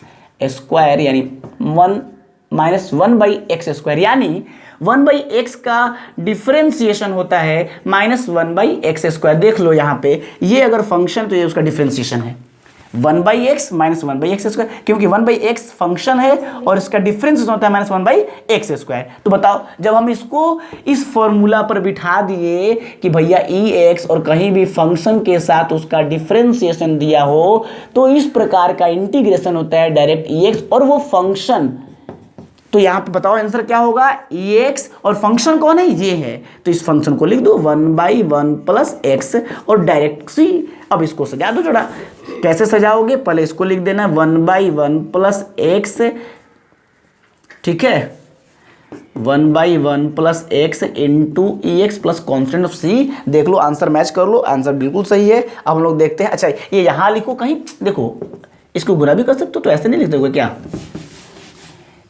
स्क्वायर यानी 1/x स्क्वायर, यानी 1/x का डिफरेंशिएशन होता है -1/x स्क्वायर। देख लो यहाँ पे, ये अगर फंक्शन तो ये उसका डिफरेंशिएशन है 1/x माइनस 1/x स्क्वायर, क्योंकि 1/x फंक्शन है और इसका डिफरेंस होता है -1/x स्क्वायर। तो बताओ, जब हम इसको इस फॉर्मूला पर बिठा दिए कि भैया ex और कहीं भी फंक्शन के साथ उसका डिफरेंशिएशन दिया हो तो इस प्रकार का इंटीग्रेशन होता है डायरेक्ट ex और वो फंक्शन। तो यहाँ पे बताओ आंसर क्या होगा, ex और फंक्शन कौन है, ये है, तो इस फंक्शन को लिख दो 1/1 प्लस एक्स और डायरेक्ट सी। अब इसको सजा दो जरा, कैसे सजाओगे, पहले इसको लिख देना 1/1 प्लस एक्स, ठीक है, 1/1 plus x into ex plus constant of c। देख लो आंसर मैच कर लो, आंसर बिल्कुल सही है। अब हम लोग देखते हैं, अच्छा ये यहाँ लिखो कहीं, देखो इसको गुना भी कर सकते हो, तो ऐसे नहीं लिख दोगे क्या,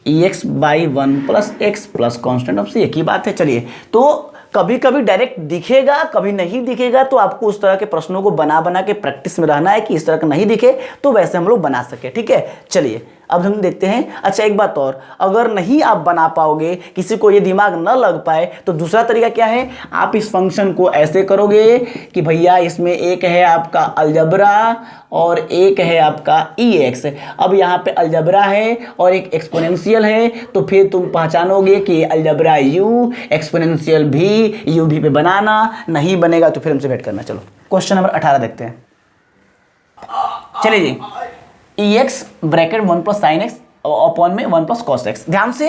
ex/1 plus x plus constant of c, एक ही बात है। चलिए, तो कभी कभी डायरेक्ट दिखेगा, कभी नहीं दिखेगा, तो आपको उस तरह के प्रश्नों को बना बना के प्रैक्टिस में रहना है कि इस तरह का नहीं दिखे तो वैसे हम लोग बना सके, ठीक है। चलिए अब हम देखते हैं। अच्छा एक बात और, अगर नहीं आप बना पाओगे, किसी को ये दिमाग न लग पाए, तो दूसरा तरीका क्या है, आप इस फंक्शन को ऐसे करोगे कि भैया इसमें एक है आपका अलजबरा और एक है आपका ex। अब यहाँ पे अलजबरा है और एक एक्सपोनेंशियल है, तो फिर तुम पहचानोगे कि अलजबरा u, एक्सपोनेंशियल भी, u भी पे बनाना, नहीं बनेगा तो फिर हमसे भेंट करना। चलो क्वेश्चन नंबर 18 देखते हैं। चलिए जी, ex bracket 1 plus sine x upon में 1 प्लस कॉस एक्स। ध्यान से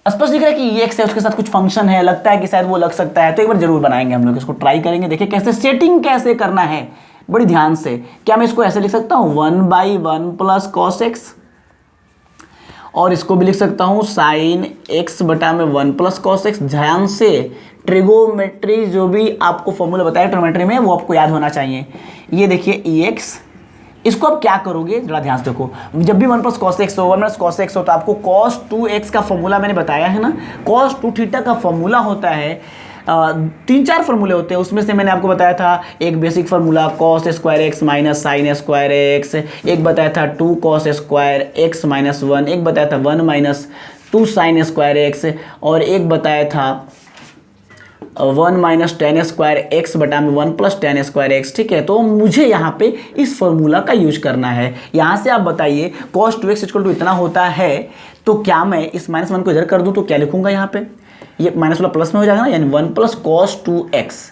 स्पष्ट दिख रहा है कि ex है, उसके साथ कुछ फंक्शन है, लगता है कि शायद वो लग सकता है, तो एक बार जरूर बनाएंगे हम लोग, इसको ट्राई करेंगे, देखिए कैसे सेटिंग कैसे करना है बड़ी ध्यान से। क्या मैं इसको ऐसे लिख सकता हूँ 1/1 प्लस कॉस एक्स, और इसको भी लिख सकता हूँ साइन एक्स बटा में 1 प्लस कॉस एक्स। ध्यान से ट्रिगोमेट्री जो भी आपको फॉर्मूला बताया ट्रिगोमेट्री में वो आपको याद होना चाहिए। ये देखिए ex, इसको आप क्या करोगे जरा ध्यान से देखो, जब भी 1 प्लस कॉस एक्स हो, 1 प्लस कॉस एक्स हो, तो आपको cos 2x का फॉर्मूला मैंने बताया है ना, cos 2 थीटा का फॉर्मूला होता है, 3-4 फॉर्मूले होते हैं, उसमें से मैंने आपको बताया था एक basic formula cos square x minus sine square x, एक बताया था 2 cos स्क्वायर एक्स माइनस 1, एक बताया था 1 माइनस 2 साइन स्क्वायर एक्स, और एक बताया था 1 माइनस टेन स्क्वायर एक्स बटा में 1 प्लस टेन स्क्वायर एक्स, ठीक है। तो मुझे यहाँ पे इस फॉर्मूला का यूज करना है। यहाँ से आप बताइए cos 2x इक्वल टू इतना होता है, तो क्या मैं इस -1 को इधर कर दूँ तो क्या लिखूंगा यहाँ पे, ये माइनस वाला प्लस में हो जाएगा ना, यानी 1 plus cos 2x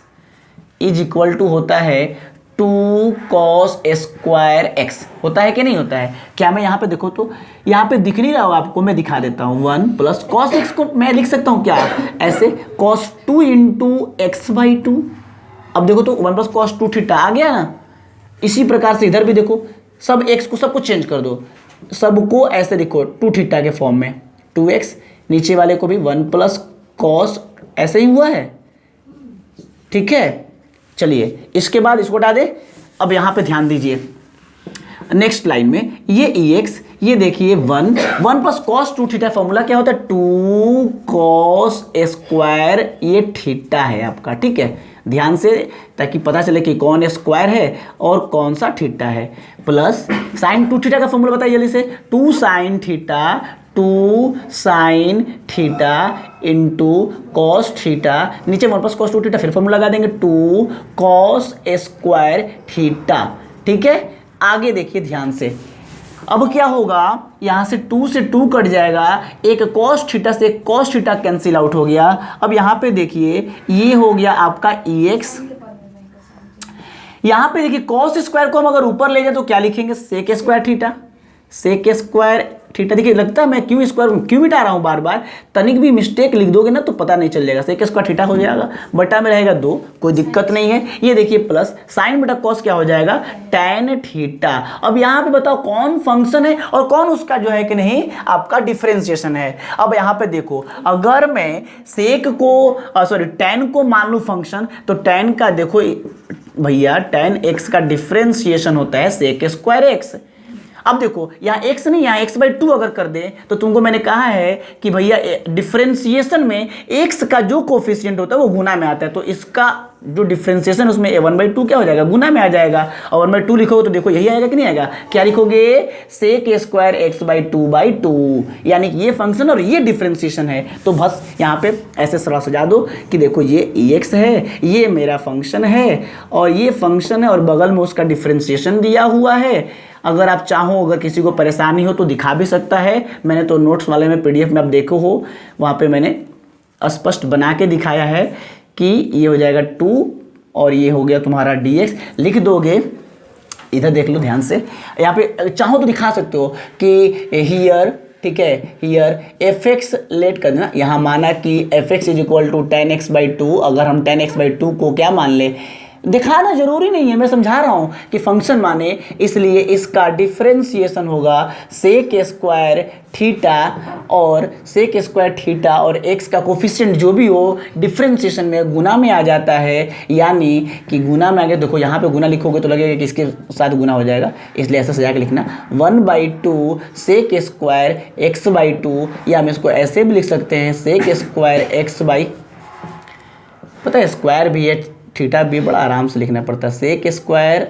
is equal to होता है 2 cos स्क्वायर एक्स, होता है कि नहीं होता है। क्या मैं यहाँ पे देखो तो यहाँ पे दिख नहीं रहा हो आपको, मैं दिखा देता हूँ, 1 प्लस cos x को मैं लिख सकता हूँ क्या ऐसे, cos 2 इंटू x/2। अब देखो तो 1 प्लस cos 2 थीटा आ गया ना। इसी प्रकार से इधर भी देखो, सब x को सबको चेंज कर दो, सबको ऐसे लिखो 2 थीटा के फॉर्म में 2x, नीचे वाले को भी 1 प्लस cos, ऐसे ही हुआ है, ठीक है। चलिए इसके बाद इसको हटा दे। अब यहाँ पे ध्यान दीजिए नेक्स्ट लाइन में, ये ex, ये देखिए 1 प्लस cos 2 थीटा फॉर्मूला क्या होता है 2 cos स्क्वायर, ये थीटा है आपका, ठीक है। ध्यान से, ताकि पता चले कि कौन स्क्वायर है और कौन सा थीटा है, प्लस साइन 2 थीटा का फॉर्मूला बताइए जल्दी से, 2 sine theta 2 sine theta into cos theta, नीचे हमारे पास कॉस 2 थीटा, फिर फॉर्मूला लगा देंगे 2 कॉस स्क्वायर थीटा। ठीक है, आगे देखिए ध्यान से, अब क्या होगा, यहाँ से 2 से 2 कट जाएगा, एक कॉस थीटा से एक कॉस थीटा कैंसिल आउट हो गया। अब यहाँ पे देखिए ये हो गया आपका EX, यहाँ पे देखिए कॉस स्क्वायर को हम अगर ऊपर ले जाए तो क्या लिखेंगे, sec square theta, sec square theta. देखिए लगता है मैं क्यों स्क्वायर क्यों मिटा रहा हूँ बार बार, तनिक भी मिस्टेक लिख दोगे ना तो पता नहीं चल जाएगा, सेक स्क्वायर थीटा हो जाएगा, बटा में रहेगा 2, कोई दिक्कत नहीं है। ये देखिए प्लस साइन बटा कॉस क्या हो जाएगा, टैन थीटा। अब यहाँ पे बताओ कौन फंक्शन है और कौन उसका जो है कि नहीं आपका डिफरेंशिएशन है। अब यहाँ पे देखो, अगर मैं सेक को सॉरी टैन को मान लूँ फंक्शन, तो टैन का देखो भैया टैन एक्स का डिफरेंशिएशन होता है सेक स्क्वायर एक्स। अब देखो यहाँ x नहीं, यहाँ x/2 अगर कर दे तो तुमको मैंने कहा है कि भैया डिफरेंशिएशन में x का जो कोफिशिएंट होता है वो गुना में आता है, तो इसका जो डिफरेंशिएशन उसमें 1/2 क्या हो जाएगा, गुना में आ जाएगा। और 1/2 लिखोगे तो देखो यही आएगा कि नहीं आएगा, क्या लिखोगे, सेक स्क्वायर x/2/2, यानी कि ये फंक्शन और ये डिफरेंशिएशन है। तो बस यहाँ पे ऐसे सरल सजा दो कि देखो ये EX है, ये मेरा फंक्शन है और ये फंक्शन है और बगल में उसका डिफरेंशिएशन दिया हुआ है। अगर आप चाहो, अगर किसी को परेशानी हो तो दिखा भी सकता है, मैंने तो नोट्स वाले में PDF में आप देखो हो, वहाँ पे मैंने स्पष्ट बना के दिखाया है कि ये हो जाएगा 2 और ये हो गया तुम्हारा dx। लिख दोगे, इधर देख लो ध्यान से, यहाँ पे चाहो तो दिखा सकते हो कि हियर, ठीक है, हियर fx लेट कर देना, यहाँ माना कि fx is equal to tan x/2। अगर हम tan x/2 को क्या मान ले, दिखाना जरूरी नहीं है, मैं समझा रहा हूं कि फंक्शन माने, इसलिए इसका डिफरेंशिएशन होगा सेक स्क्वायर थीटा, और सेक स्क्वायर थीटा और x का कोफिशिएंट जो भी हो डिफरेंशिएशन में गुना में आ जाता है, यानी कि गुना में आ गया। देखो यहाँ पे गुना लिखोगे तो लगेगा कि इसके साथ गुना हो जाएगा, इसलिए ऐसा सजा के लिखना 1/2 सेक स्क्वायर x/2, या हम इसको ऐसे भी लिख सकते हैं सेक स्क्वायर x/, पता है स्क्वायर भी है थीटा भी बड़ा आराम से लिखना पड़ता है, सेक स्क्वायर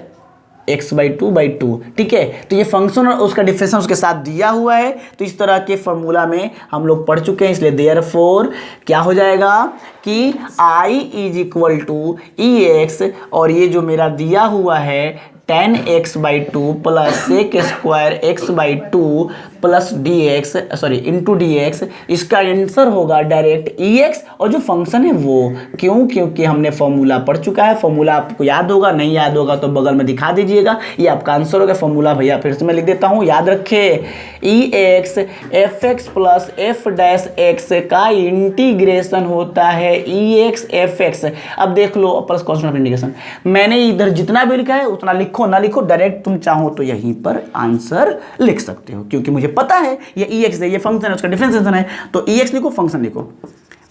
x/2/2। ठीक है, तो ये फंक्शन और उसका डिफरेंशिएशन उसके साथ दिया हुआ है, तो इस तरह के फॉर्मूला में हम लोग पढ़ चुके हैं। इसलिए देयरफॉर क्या हो जाएगा कि I is equal to EX, और ये जो मेरा दिया हुआ है tan x/2 plus sec square x/2 plus dx, sorry into dx, इसका आंसर होगा डायरेक्ट EX, और जो फंक्शन है वो, क्यों, क्योंकि हमने फॉर्मूला पढ़ चुका है। फॉर्मूला आपको याद होगा, नहीं याद होगा तो बगल में दिखा दीजिएगा, ये आपका आंसर होगा। फॉर्मूला भैया फिर से मैं लिख देता हूँ, याद रखे, EX fx प्लस f' का इंटीग्रेशन होता है EX fx। अब देख लो प्लस कॉन्स्टेंट ऑफ इंटीग्रेशन, मैंने इधर जितना भी लिखा है उतना लिखो ना लिखो, डायरेक्ट तुम चाहो तो यहीं पर आंसर लिख सकते हो, क्योंकि मुझे पता है ये EX है, ये फंक्शन है, उसका डिफरेंशिएशन है, तो EX लिखो, फंक्शन लिखो।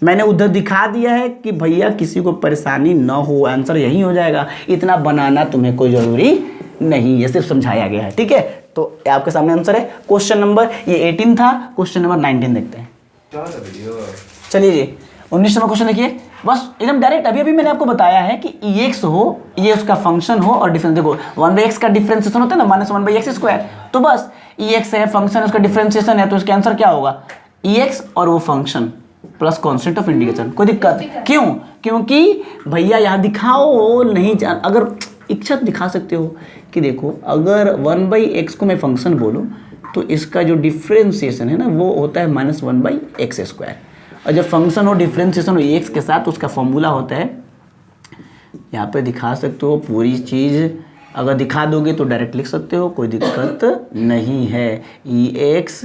मैंने उधर दिखा दिया है कि भैया किसी को परेशानी ना हो, आंसर यही हो जाएगा, इतना बनाना तुम्हें कोई जरूरी नहीं है, सिर्फ समझाया गया है। ठीक है, तो आपके सामने आंसर है क्वेश्चन नंबर, ये 18 था, क्वेश्चन नंबर 19 देखते हैं। चलिए जी 19 नंबर क्वेश्चन देखिए, बस एकदम डायरेक्ट, अभी मैंने आपको बताया है कि EX हो, ये उसका फंक्शन हो और डिफरेंस, देखो 1/x का डिफरेंशिएशन होता है ना, -1/x², तो बस EX है, फंक्शन उसका डिफरेंशिएशन है, तो इसका आंसर क्या होगा EX और वो function plus constant of integration. कोई दिक्कत क्यों, क्योंकि भैया यहाँ दिखाओ नहीं जान, अगर इच्छा दिखा सकते हो कि देखो अगर 1/x को मैं फंक्शन बोलूँ तो इसका जो डिफरेंशिएशन है ना वो होता है -1/x², और जब फंक्शन हो डिफरेंशिएशन हो EX के साथ, तो उसका फॉर्मूला होता है, यहाँ पे दिखा सकते हो पूरी चीज़, अगर दिखा दोगे तो डायरेक्ट लिख सकते हो, कोई दिक्कत नहीं है। EX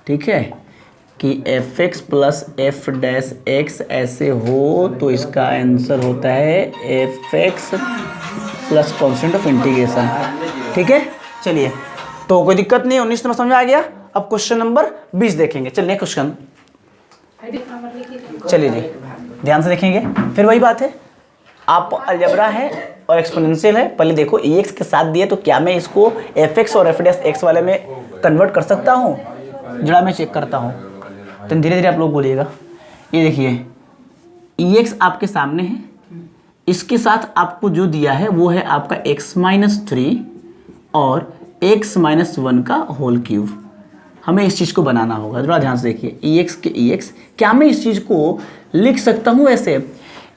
ठीक है कि fx प्लस f' ऐसे हो तो इसका आंसर होता है fx plus constant of integration. ठीक है, चलिए तो कोई दिक्कत नहीं, 19 नंबर समझ आ गया। अब क्वेश्चन नंबर 20 देखेंगे। चलिए क्वेश्चन, चलिए जी ध्यान से देखेंगे, फिर वही बात है, आप अलजेब्रा है और एक्सपोनेंशियल है। पहले देखो EX के साथ दिए तो क्या मैं इसको fx और f' वाले में कन्वर्ट कर सकता हूँ, जरा मैं चेक करता हूँ, तो धीरे धीरे आप लोग बोलिएगा। ये देखिए EX आपके सामने है, इसके साथ आपको जो दिया है वो है आपका x-3 और x माइनस 1 का होल क्यूब। हमें इस चीज़ को बनाना होगा, थोड़ा ध्यान से देखिए। EX के EX, क्या मैं इस चीज़ को लिख सकता हूँ ऐसे?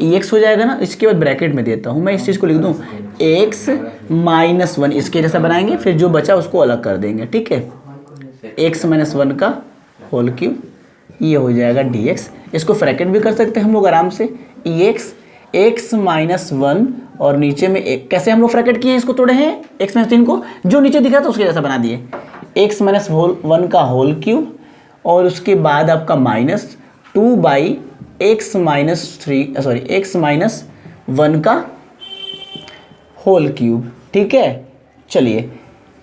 EX हो जाएगा ना, इसके बाद ब्रैकेट में देता हूँ मैं, इस चीज़ को लिख दूँ x माइनस 1, इसके जैसा बनाएंगे, फिर जो बचा उसको अलग कर देंगे, ठीक है। x माइनस 1 का होल क्यूब, ये हो जाएगा dx। इसको ब्रैकेट भी कर सकते हैं हम लोग आराम से, EX x माइनस 1 और नीचे में एक, कैसे हम लोग ब्रैकेट किए हैं, इसको तोड़े हैं x माइनस 3 को, जो नीचे दिख रहा था उसके जैसा बना दिए, x माइनस 1 का होल क्यूब और उसके बाद आपका माइनस 2 बाई x माइनस 1 का होल क्यूब, ठीक है। चलिए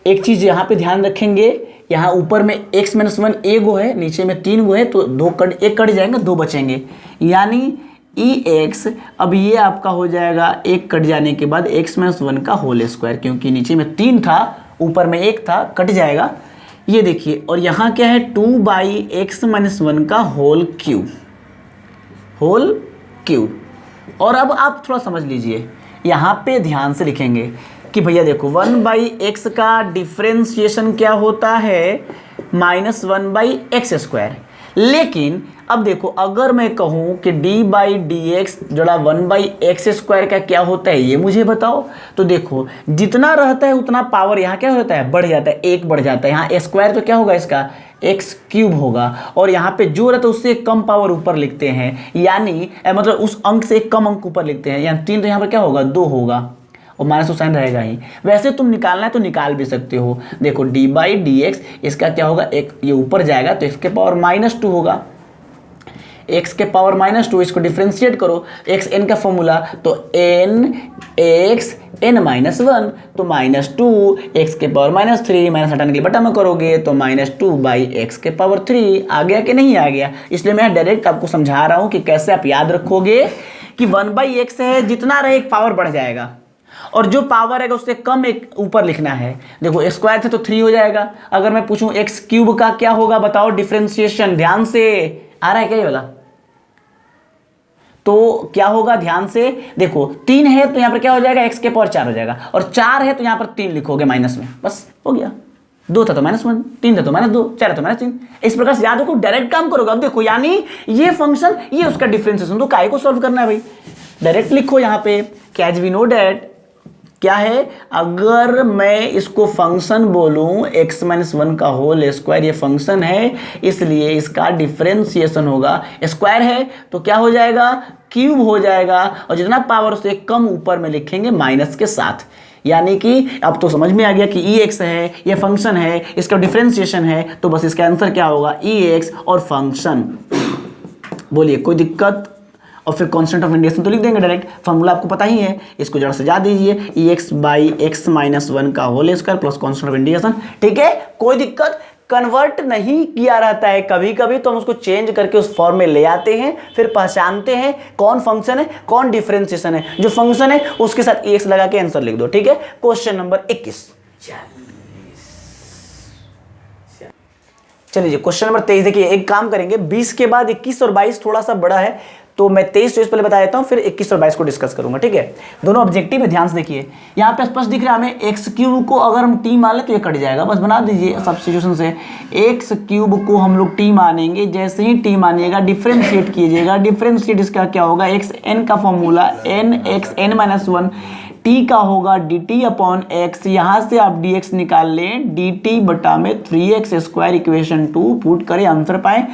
एक चीज़ यहाँ पे ध्यान रखेंगे, यहाँ ऊपर में x माइनस 1 एक गो है, नीचे में 3 गो है, तो एक कट जाएंगे, 2 बचेंगे, यानी EX अब ये आपका हो जाएगा, एक कट जाने के बाद x माइनस 1 का होल स्क्वायर, क्योंकि नीचे में 3 था ऊपर में 1 था, कट जाएगा, ये देखिए। और यहाँ क्या है, 2 बाई x माइनस 1 का होल क्यूब। और अब आप थोड़ा समझ लीजिए, यहाँ पे ध्यान से लिखेंगे कि भैया देखो 1 बाई एक्स का डिफ्रेंशिएशन क्या होता है, माइनस 1 बाई एक्स स्क्वायर। लेकिन अब देखो अगर मैं कहूँ कि d बाई डी एक्स जोड़ा 1 बाई एक्स स्क्वायर का क्या होता है, ये मुझे बताओ। तो देखो जितना रहता है उतना पावर यहाँ क्या होता है, बढ़ जाता है, 1 बढ़ जाता है। यहाँ स्क्वायर तो क्या होगा इसका, एक्स क्यूब होगा, और यहाँ पे जो रहता है उससे एक कम पावर ऊपर लिखते हैं, यानी मतलब उस अंक से एक कम अंक ऊपर लिखते हैं, यानी 3 तो यहाँ पर क्या होगा, 2 होगा, और माइनस तो साइन रहेगा ही। वैसे तुम निकालना है तो निकाल भी सकते हो। देखो d बाई डी एक्स, इसका क्या होगा, एक ये ऊपर जाएगा तो x के पावर माइनस 2 होगा, x के पावर माइनस 2, इसको डिफ्रेंशिएट करो, x n का फॉर्मूला, तो n x n माइनस 1, तो माइनस 2, x के पावर माइनस 3, माइनस हटाने के लिए बटा में करोगे तो माइनस 2 बाई एक्स के पावर 3। आ गया कि नहीं आ गया? इसलिए मैं डायरेक्ट आपको समझा रहा हूँ कि कैसे आप याद रखोगे कि 1 बाई एक्स है, जितना रहे एक पावर बढ़ जाएगा, और जो पावर है उससे कम एक ऊपर लिखना है। देखो स्क्वायर थे तो 3 हो जाएगा। अगर मैं पूछूं एक्स क्यूब का क्या होगा बताओ डिफरेंशिएशन, ध्यान से आ रहा है क्या ये वाला? तो क्या होगा, ध्यान से देखो, 3 है तो यहां पर क्या हो जाएगा, एक्स के पावर 4 हो जाएगा, और 4 है तो यहां पर 3 लिखोगे माइनस में, बस हो गया। 2 था तो माइनस 1, 3 था तो माइनस 2, 4 था तो माइनस 3। इस प्रकार से याद रखो, डायरेक्ट काम करोगे। अब देखो यानी ये फंक्शन, ये उसका डिफरेंशिएशन, तो काय को सॉल्व करना है भाई, डायरेक्ट लिखो यहाँ पे कि एज वी नो डैट क्या है, अगर मैं इसको फंक्शन बोलूं x माइनस 1 का होल स्क्वायर, ये फंक्शन है इसलिए इसका डिफरेंशिएशन होगा, स्क्वायर है तो क्या हो जाएगा, क्यूब हो जाएगा, और जितना पावर उससे कम ऊपर में लिखेंगे माइनस के साथ। यानी कि अब तो समझ में आ गया कि EX है, ये फंक्शन है, इसका डिफरेंशिएशन है, तो बस इसका आंसर क्या होगा, EX और फंक्शन। बोलिए कोई दिक्कत? और फिर कांस्टेंट ऑफ इंटीग्रेशन तो लिख देंगे डायरेक्ट, फॉर्मूला आपको पता ही है, इसको जरा सजा दीजिए, EX बाई एक्स माइनस 1 का whole square plus constant of integration. ठीक है, कोई दिक्कत? कन्वर्ट नहीं किया रहता है, कभी कभी तो हम उसको चेंज करके उस फॉर्म में ले आते हैं, फिर पहचानते हैं कौन फंक्शन है कौन डिफरेंशिएशन है। जो फंक्शन है उसके साथ EX लगा के आंसर लिख दो। ठीक है, क्वेश्चन नंबर 21। चलिए क्वेश्चन नंबर 23 देखिए, एक काम करेंगे, 20 के बाद 21 और 22 थोड़ा सा बड़ा है, तो मैं 23 चॉइस पहले बता देता हूं, फिर 21 और 22 को डिस्कस करूंगा। ठीक है, दोनों ऑब्जेक्टिव है, ध्यान से देखिए। यहाँ पे स्पष्ट दिख रहा है हमें, एक्स क्यूब को अगर हम टी मान ले तो ये कट जाएगा, बस बना दीजिए सब्स्टिट्यूशन से। एक्स क्यूब को हम लोग टी मानेंगे, जैसे ही टी मानिएगा डिफ्रेंशिएट कीजिएगा, डिफ्रेंशिएट इसका क्या होगा, एक्स एन का formula N X N minus 1, T का होगा डी टी अपॉन एक्स, यहाँ से आप डी एक्स निकाल लें, डी टी बटा में 3x स्क्वायर, इक्वेशन 2 पुट करें, आंसर पाएं,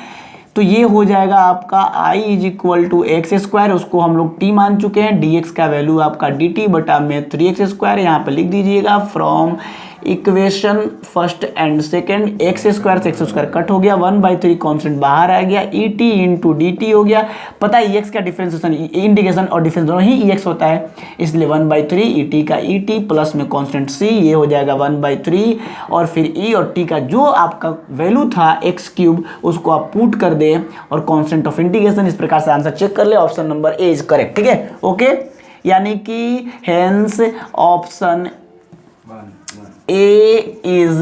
तो ये हो जाएगा आपका i is equal to X square, उसको हम लोग t मान चुके हैं, dx का वैल्यू आपका dt बटा में 3x स्क्वायर, यहाँ पे लिख दीजिएगा from equation first and second, x square से एक्स स्क्वायर कट हो गया, 1/3 कॉन्स्टेंट बाहर आ गया, E T into D T हो गया। पता है एक्स का डिफरेंशिएशन, इंटीग्रेशन और डिफरेंस दोनों ही एक्स होता है, इसलिए 1/3 ई टी का ई टी प्लस में कॉन्स्टेंट सी, ये हो जाएगा 1/3, और फिर ई और टी का जो आपका वैल्यू था एक्स क्यूब, उसको आप पुट कर दे और कॉन्स्टेंट ऑफ इंटीग्रेशन। इस प्रकार से आंसर चेक कर ले, option number A is correct. ठीक है, ओके, यानी कि hence option A is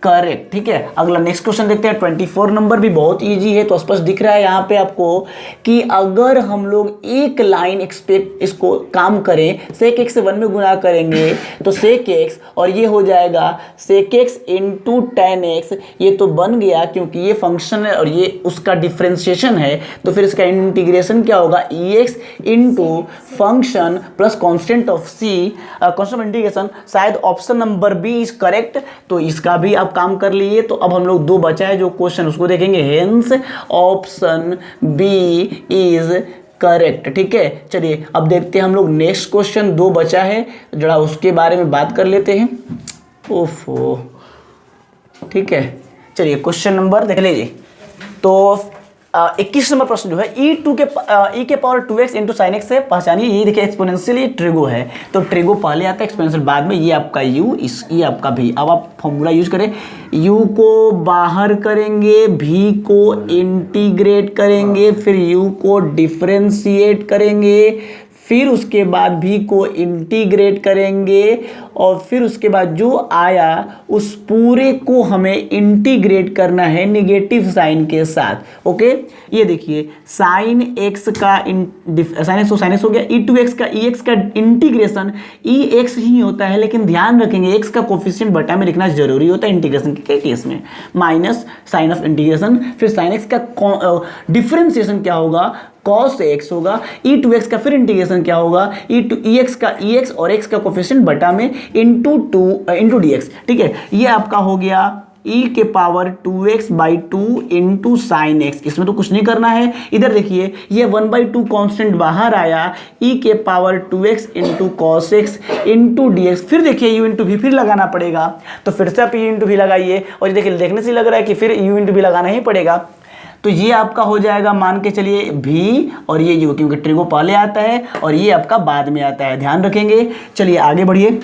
correct. ठीक है, अगला नेक्स्ट क्वेश्चन देखते हैं। 24 नंबर भी बहुत इजी है, तो स्पष्ट दिख रहा है यहाँ पे आपको कि अगर हम लोग एक लाइन एक्सपेक्ट इसको काम करें, sec x से 1 में गुना करेंगे तो sec x, और ये हो जाएगा sec x into ten x. ये तो बन गया क्योंकि ये फंक्शन है और ये उसका डिफ्रेंशिएशन है, तो फिर इसका इंटीग्रेशन क्या होगा, ex into function plus constant of c, constant of integration. शायद option number B is correct, तो इसका भी आप काम कर लिए। तो अब हम लोग दो बचा है जो क्वेश्चन उसको देखेंगे, hence option B is correct. ठीक है, चलिए अब देखते हैं हम लोग नेक्स्ट क्वेश्चन, दो बचा है, जरा उसके बारे में बात कर लेते हैं। ओफो, ठीक है, चलिए क्वेश्चन नंबर देख लीजिए। तो 21 नंबर प्रश्न जो है e के power 2x into sine x है, पहचानिए। ये देखिए एक्सपोनेंशियल, ये ट्रिगो है, तो ट्रिगो पहले आता है, एक्सपोनेंशियल बाद में। ये आपका u, ये आपका v। अब आप फॉर्मूला यूज करें, u को बाहर करेंगे, v को इंटीग्रेट करेंगे, फिर u को डिफरेंशिएट करेंगे, फिर उसके बाद भी को इंटीग्रेट करेंगे, और फिर उसके बाद जो आया उस पूरे को हमें इंटीग्रेट करना है निगेटिव साइन के साथ। ओके, ये देखिए साइन एक्स का साइन एक्स हो गया, ई टू एक्स का ई एक्स का इंटीग्रेशन ई एक्स ही होता है, लेकिन ध्यान रखेंगे एक्स का कोफिशिएंट बटा में लिखना जरूरी होता है इंटीग्रेशन के केस में, माइनस साइन ऑफ इंटीग्रेशन। फिर साइन एक्स का डिफरेंशिएशन क्या होगा, cos x होगा, e टू एक्स का फिर इंटीग्रेशन क्या होगा, ई एक्स का ई एक्स और x का कोफिशिएंट बटा में इंटू डी एक्स। ठीक है, ये आपका हो गया e के power 2x by 2 into sine x. इसमें तो कुछ नहीं करना है। इधर देखिए ये 1/2 कांस्टेंट बाहर आया, e के power 2x into cos x into D x. फिर देखिए u इंटू भी फिर लगाना पड़ेगा, तो फिर से आप u इंटू भी लगाइए, और ये देखिए देखने से लग रहा है कि फिर u इंटू भी लगाना ही पड़ेगा। तो ये आपका हो जाएगा, मान के चलिए v, और ये u, क्योंकि ट्रिगो पहले आता है और ये आपका बाद में आता है, ध्यान रखेंगे। चलिए आगे बढ़िए,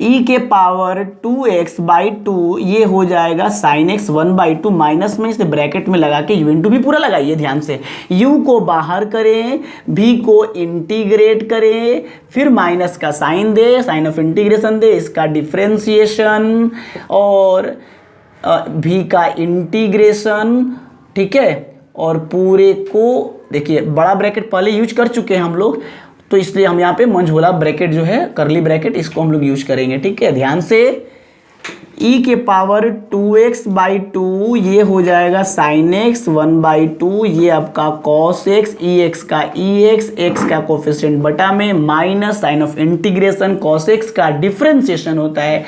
e के पावर 2x बाई 2, ये हो जाएगा साइन एक्स 1/2 माइनस में, इसे ब्रैकेट में लगा के u इंटू भी पूरा लगाइए ध्यान से। u को बाहर करें, v को इंटीग्रेट करें, फिर माइनस का साइन दे, साइन ऑफ इंटीग्रेशन दे, इसका डिफ्रेंशिएशन और v का इंटीग्रेशन। ठीक है, और पूरे को देखिए बड़ा ब्रैकेट पहले यूज कर चुके हैं हम लोग, तो इसलिए हम यहाँ पे मंझोला ब्रैकेट जो है, करली ब्रैकेट, इसको हम लोग यूज करेंगे। ठीक है, ध्यान से, e के पावर 2x बाई 2, ये हो जाएगा साइन एक्स 1/2, ये आपका कॉस एक्स, ई एक्स का ई एक्स, एक्स का कोफिशिएंट बटा में, minus sine of integration, cos X का डिफरेंशिएशन होता है,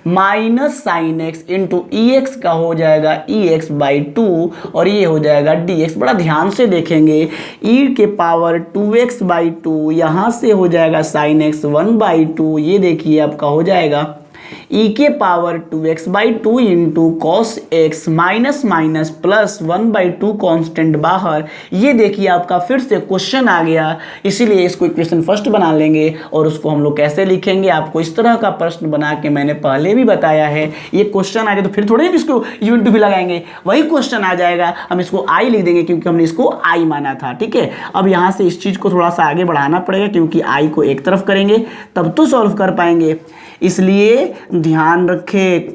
minus sine X into E X का हो जाएगा ई एक्स बाई 2, और ये हो जाएगा डी एक्स। बड़ा ध्यान से देखेंगे, e के पावर 2x बाई 2, यहाँ से हो जाएगा साइन एक्स 1/2, ये देखिए आपका हो जाएगा e के power 2x by 2 into cos x, minus minus plus 1/2 constant बाहर। ये देखिए आपका फिर से क्वेश्चन आ गया, इसीलिए इसको इक्वेशन फर्स्ट बना लेंगे, और उसको हम लोग कैसे लिखेंगे आपको इस तरह का प्रश्न बना के मैंने पहले भी बताया है। ये क्वेश्चन आ जाए तो फिर थोड़े ही इसको यू इंटू भी लगाएंगे, वही क्वेश्चन आ जाएगा, हम इसको आई लिख देंगे क्योंकि हमने इसको आई माना था। ठीक है, अब यहाँ से इस चीज़ को थोड़ा सा आगे बढ़ाना पड़ेगा, क्योंकि आई को एक तरफ करेंगे तब तो सॉल्व कर पाएंगे, इसलिए ध्यान रखें,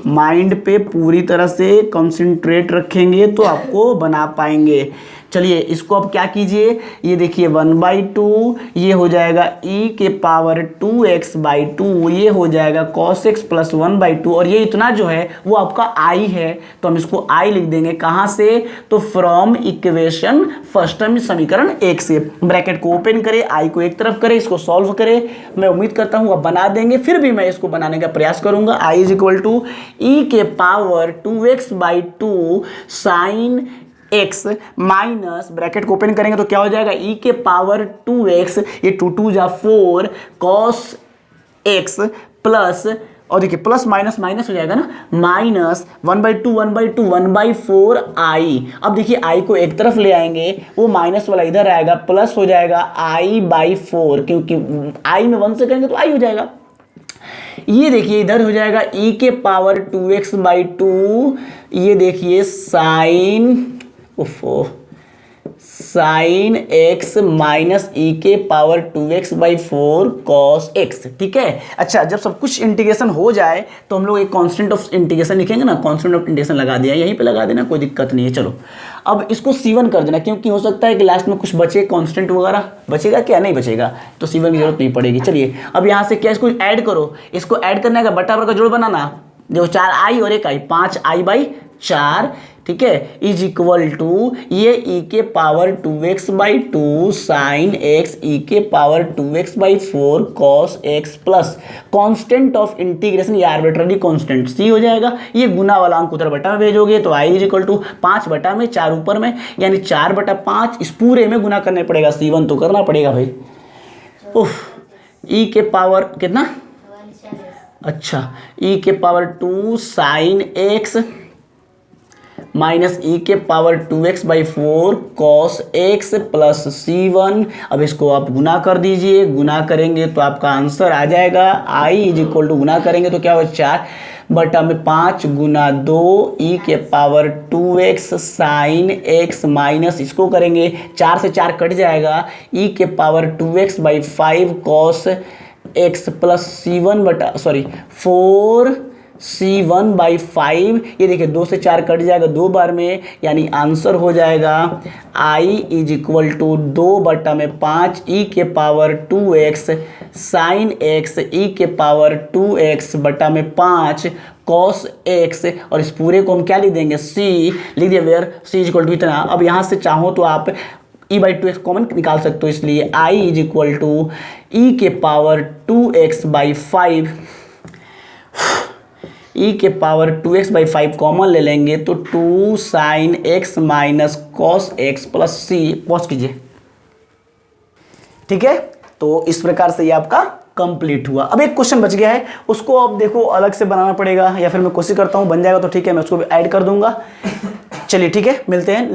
माइंड पे पूरी तरह से कंसंट्रेट रखेंगे तो आपको बना पाएंगे। चलिए इसको अब क्या कीजिए, ये देखिए 1/2, ये हो जाएगा e के पावर 2x बाई 2, ये हो जाएगा cos x प्लस 1/2, और ये इतना जो है वो आपका i है, तो हम इसको i लिख देंगे। कहाँ से, तो फ्रॉम इक्वेशन फर्स्ट, हम समीकरण 1 से। ब्रैकेट को ओपन करें, i को एक तरफ करें, इसको सॉल्व करें। मैं उम्मीद करता हूँ आप बना देंगे, फिर भी मैं इसको बनाने का प्रयास करूंगा। i is equal to e के power 2x by 2 sine x minus, bracket को ओपन करेंगे तो क्या हो जाएगा, e के पावर 2x, ये 2 2 जा 4 cos x प्लस, और देखिए प्लस माइनस माइनस हो जाएगा ना, माइनस 1/2 1/2 1/4 i। अब देखिए i को एक तरफ ले आएंगे, वो माइनस वाला इधर आएगा, प्लस हो जाएगा i/4, क्योंकि i में 1 से करेंगे तो i हो जाएगा। ये देखिए इधर हो जाएगा e के पावर 2x बाई 2, ये देखिए साइन साइन एक्स माइनस ई के power 2x by 4 cos x. ठीक है, अच्छा जब सब कुछ इंटीग्रेशन हो जाए तो हम लोग एक कांस्टेंट ऑफ इंटीग्रेशन लिखेंगे ना, कांस्टेंट ऑफ इंटीग्रेशन लगा दिया, यहीं पे लगा देना, कोई दिक्कत नहीं है। चलो अब इसको C1 कर देना, क्योंकि हो सकता है कि लास्ट में कुछ बचे, कांस्टेंट वगैरह बचेगा क्या, नहीं बचेगा, तो C1 की जरूरत नहीं पड़ेगी। चलिए अब यहाँ से क्या, इसको ऐड करो, इसको ऐड करने का बटा का जोड़ बनाना, जो 4i और 1i 5i/4, ठीक है, इज इक्वल टू ये e के power 2x by 2 sine x e के power 2x by 4 cos x plus constant of integration, ये आर्बिट्ररी कॉन्स्टेंट c हो जाएगा, ये गुना वाला अंक उधर बटा में भेजोगे तो i इज इक्वल टू 5 बटा में 4 ऊपर में, यानी 4/5 इस पूरे में गुना करने पड़ेगा, C1 तो करना पड़ेगा भाई। उफ, e के पावर कितना, अच्छा e के पावर 2 साइन एक्स माइनस ई के power 2x by 4 cos x plus C1। अब इसको आप गुना कर दीजिए, गुना करेंगे तो आपका आंसर आ जाएगा i इज इक्वल टू, गुना करेंगे तो क्या होगा 4/5 गुना 2 ई के power 2x sine x minus इसको करेंगे 4 से 4 कट जाएगा, ई के power 2x by 5 cos x plus C1 4 C1 by 5, ये देखिए 2 से 4 कट जाएगा 2 बार में, यानी आंसर हो जाएगा i इज इक्वल टू 2/5 ई के power 2x sign x e के पावर 2x बटा में 5 कॉस एक्स, और इस पूरे को हम क्या लिख देंगे, c लिख दिया, where c is equal to इतना। अब यहाँ से चाहो तो आप e/2x कॉमन निकाल सकते हो, इसलिए i इज इक्वल टू ई के पावर 2x बाई 5, ई के पावर 2x बाई 5 कॉमन ले लेंगे तो 2 sine x minus cos x plus c, pause कीजिए। ठीक है, तो इस प्रकार से ये आपका कंप्लीट हुआ। अब एक क्वेश्चन बच गया है, उसको अब देखो अलग से बनाना पड़ेगा, या फिर मैं कोशिश करता हूँ, बन जाएगा तो ठीक है, मैं उसको भी ऐड कर दूंगा। चलिए ठीक है, मिलते हैं।